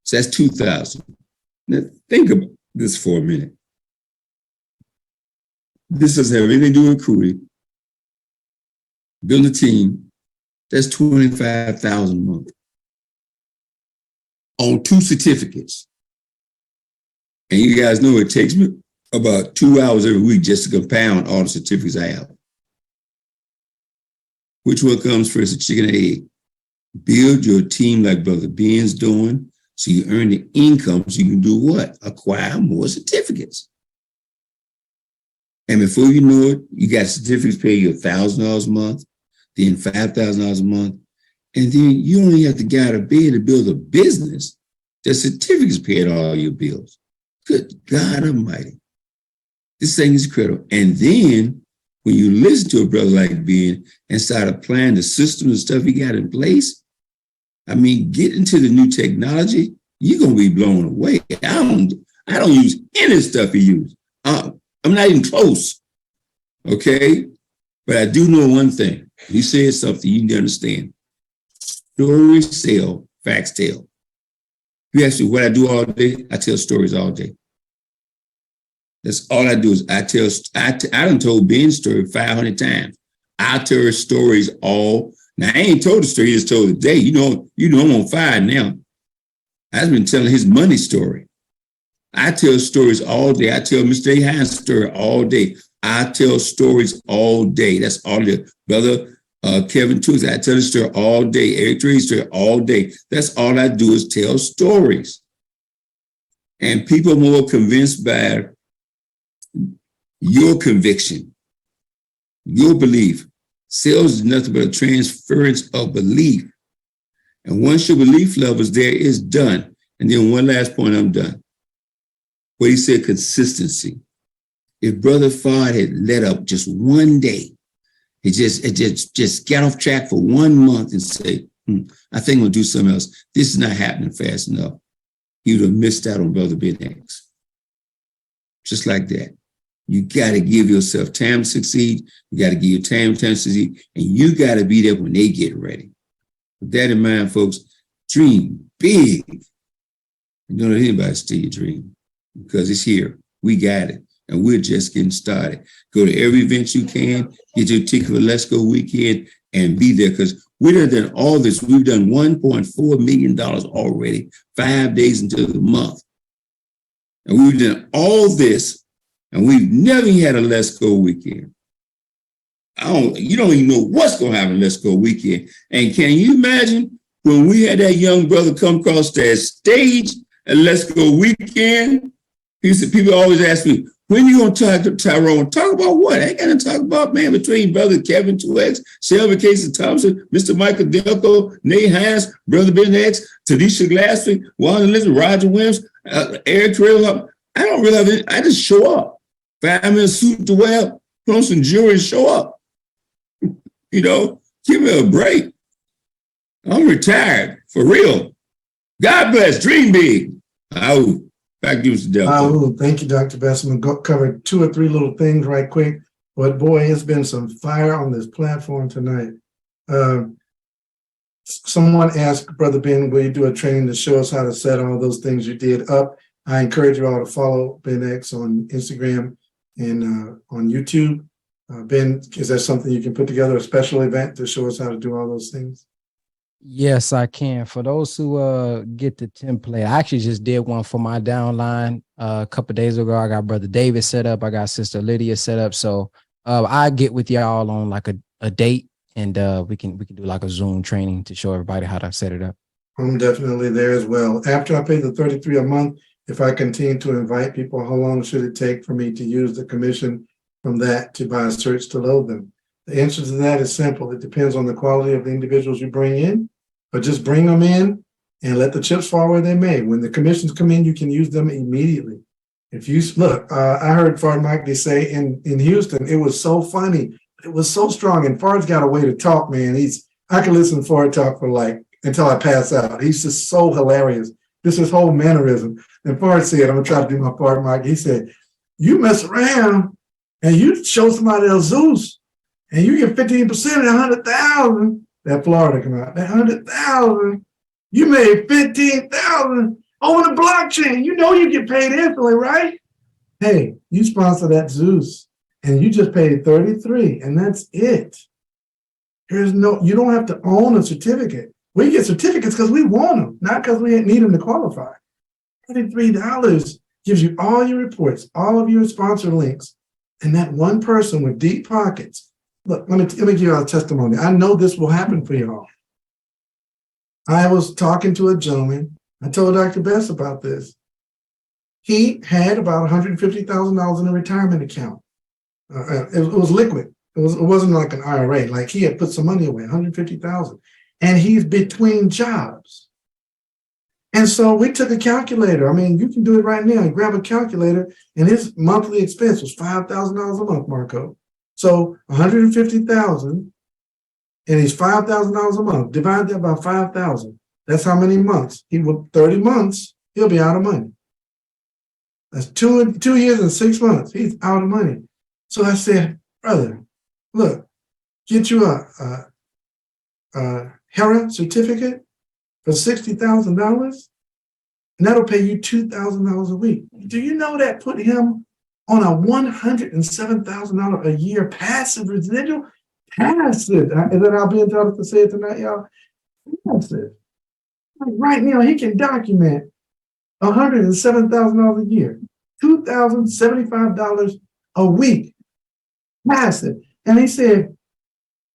So that's $2,000. Now think about this for a minute. This doesn't have anything to do with recruiting. Build a team. That's $25,000 a month on 2 certificates. And you guys know it takes me about 2 hours every week just to compound all the certificates I have. Which one comes first, the chicken and egg? Build your team like Brother Ben's doing, so you earn the income so you can do what? Acquire more certificates. And before you know it, you got certificates pay you $1,000 a month, then $5,000 a month, and then you only have to get out of bed to build a business. The certificates paid all your bills. Good God Almighty. This thing is critical. And then when you listen to a brother like Ben and start applying the systems and stuff he got in place, I mean, get into the new technology, you're gonna be blown away. I don't use any stuff he used. I'm not even close. Okay? But I do know one thing. He said something you need to understand. Stories sell, facts tell. You ask me what I do all day, I tell stories all day. That's all I do is I done told Ben's story 500 times. I tell stories all. Now I ain't told the story, he just told the day. You know I'm on fire now. I've been telling his money story. I tell stories all day. I tell Mr. A. Hines' story all day. I tell stories all day. That's all the brother Kevin Tuesday. I tell the story all day. Eric Tree's story all day. That's all I do is tell stories. And people are more convinced by your conviction, your belief. Sales is nothing but a transference of belief. And once your belief level is there, it's done. And then one last point, I'm done. What he said, consistency. If Brother Fard had let up just one day, he just got off track for 1 month and say, I think we'll do something else. This is not happening fast enough. He would have missed out on Brother Ben X. just like that. You got to give yourself time to succeed. You got to give your time to succeed. And you got to be there when they get ready. With that in mind, folks, dream big. And don't let anybody steal your dream because it's here. We got it. And we're just getting started. Go to every event you can, get your ticket for Let's Go Weekend and be there because we done all this. We've done $1.4 million already, 5 days into the month. And we've done all this and we've never had a Let's Go Weekend. You don't even know what's going to happen Let's Go Weekend. And can you imagine when we had that young brother come across that stage at Let's Go Weekend? People always ask me, when you going to talk to Tyrone? Talk about what? I ain't going to talk about, man, between brother Kevin 2X, Shelby Casey Thompson, Mr. Michael Delco, Nate Hines, brother Ben X, Tadisha Glassford, Wanda Elizabeth, Roger Williams, Eric Trail. I don't realize it. I just show up. 5 minutes suit to wear, put on some jewelry and show up. You know, give me a break. I'm retired, for real. God bless, dream big. Oh, back to you, Mr. Delco. Thank you, Dr. Besseman. Covered 2 or 3 little things right quick. But boy, it's been some fire on this platform tonight. Someone asked Brother Ben, will you do a training to show us how to set all those things you did up? I encourage you all to follow Ben X on Instagram and on YouTube. Ben, is that something you can put together, a special event to show us how to do all those things? Yes, I can. For those who get the template, I actually just did one for my downline a couple of days ago. I got Brother David set up. I got Sister Lydia set up. So I get with y'all on like a date, and we can do like a Zoom training to show everybody how to set it up. I'm definitely there as well. After I pay the $33 a month, if I continue to invite people, how long should it take for me to use the commission from that to buy a search to load them? The answer to that is simple. It depends on the quality of the individuals you bring in, but just bring them in and let the chips fall where they may. When the commissions come in, you can use them immediately. If you look, I heard Fard Magdi say in Houston, it was so funny. It was so strong. And Fard's got a way to talk, man. I can listen to Fard talk for like until I pass out. He's just so hilarious. This is whole mannerism. And Fard said, I'm gonna try to do my Fard Magdi. He said, you mess around and you show somebody else Zeus and you get 15% of 100,000. That Florida come out. That 100,000, you made 15,000 over the blockchain. You know you get paid instantly, right? Hey, you sponsor that Zeus, and you just paid 33, and that's it. You don't have to own a certificate. We get certificates because we want them, not because we need them to qualify. $33 gives you all your reports, all of your sponsor links, and that one person with deep pockets. Look, let me give you a testimony. I know this will happen for y'all. I was talking to a gentleman. I told Dr. Bess about this. He had about $150,000 in a retirement account. It was liquid. It wasn't like an IRA. Like he had put some money away, $150,000, and he's between jobs. And so we took a calculator. I mean, you can do it right now. You grab a calculator, and his monthly expense was $5,000 a month, Marco. So 150,000, and he's $5,000 a month. Divide that by 5,000. That's how many months? 30 months, he'll be out of money. That's 2 years and 6 months. He's out of money. So I said, brother, look, get you a HERA certificate for $60,000, and that'll pay you $2,000 a week. Do you know that put him on a $107,000 a year passive residual? Passive. And then I'll be entitled to say it tonight, y'all. Passive. Like right now, he can document $107,000 a year, $2,075 a week. Passive. And he said,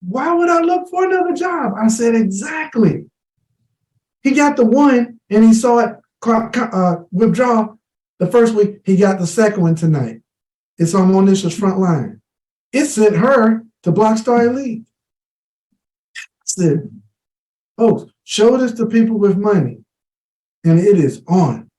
why would I look for another job? I said, exactly. He got the one and he saw it withdraw the first week. He got the second one tonight. It's on Monisha's front line. It sent her to Blockstar Elite. Said, folks, show this to people with money. And it is on.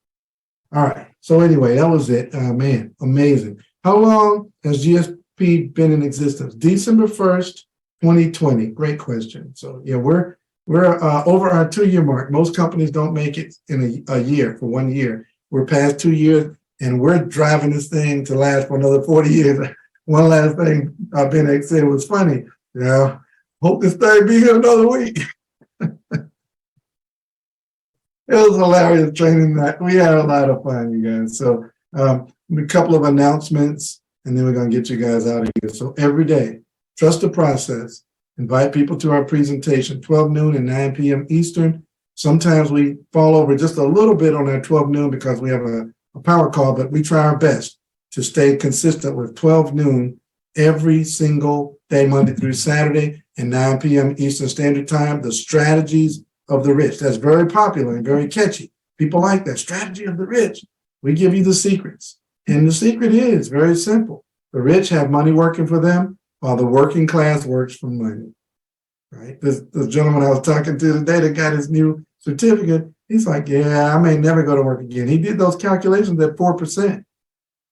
All right. So anyway, that was it. Man, amazing. How long has GSP been in existence? December 1st, 2020. Great question. So yeah, we're over our 2-year mark. Most companies don't make it in a year for 1 year. We're past 2 years, and we're driving this thing to last for another 40 years. One last thing Ben X said was funny. Yeah, hope this thing be here another week. It was hilarious training that. We had a lot of fun, you guys. So a couple of announcements, and then we're going to get you guys out of here. So every day, trust the process. Invite people to our presentation, 12 noon and 9 p.m. Eastern. Sometimes we fall over just a little bit on that 12 noon because we have a power call, but we try our best to stay consistent with 12 noon every single day, Monday through Saturday, and 9 p.m. Eastern Standard Time. The strategies of the rich. That's very popular and very catchy. People like that. Strategy of the rich. We give you the secrets. And the secret is very simple. The rich have money working for them while the working class works for money. Right? This gentleman I was talking to today that got his new certificate, he's like, yeah, I may never go to work again. He did those calculations at 4%.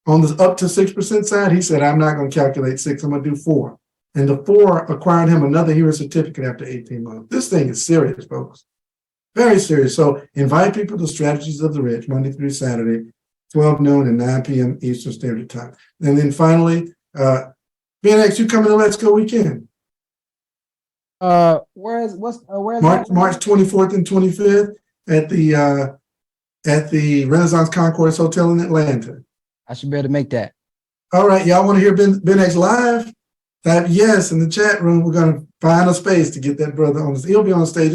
On the up to 6% side, he said, I'm not going to calculate 6, I'm going to do 4. And the 4 acquired him another hero certificate after 18 months. This thing is serious, folks. Very serious. So invite people to Strategies of the Rich, Monday through Saturday, 12 noon and 9 p.m. Eastern Standard Time. And then finally, Ben X, you coming to Let's Go Weekend? Where's March 24th and 25th at the Renaissance Concourse Hotel in Atlanta. I should be able to make that. All right, y'all want to hear Ben X live? Type yes in the chat room. We're going to find a space to get that brother on. He'll be on stage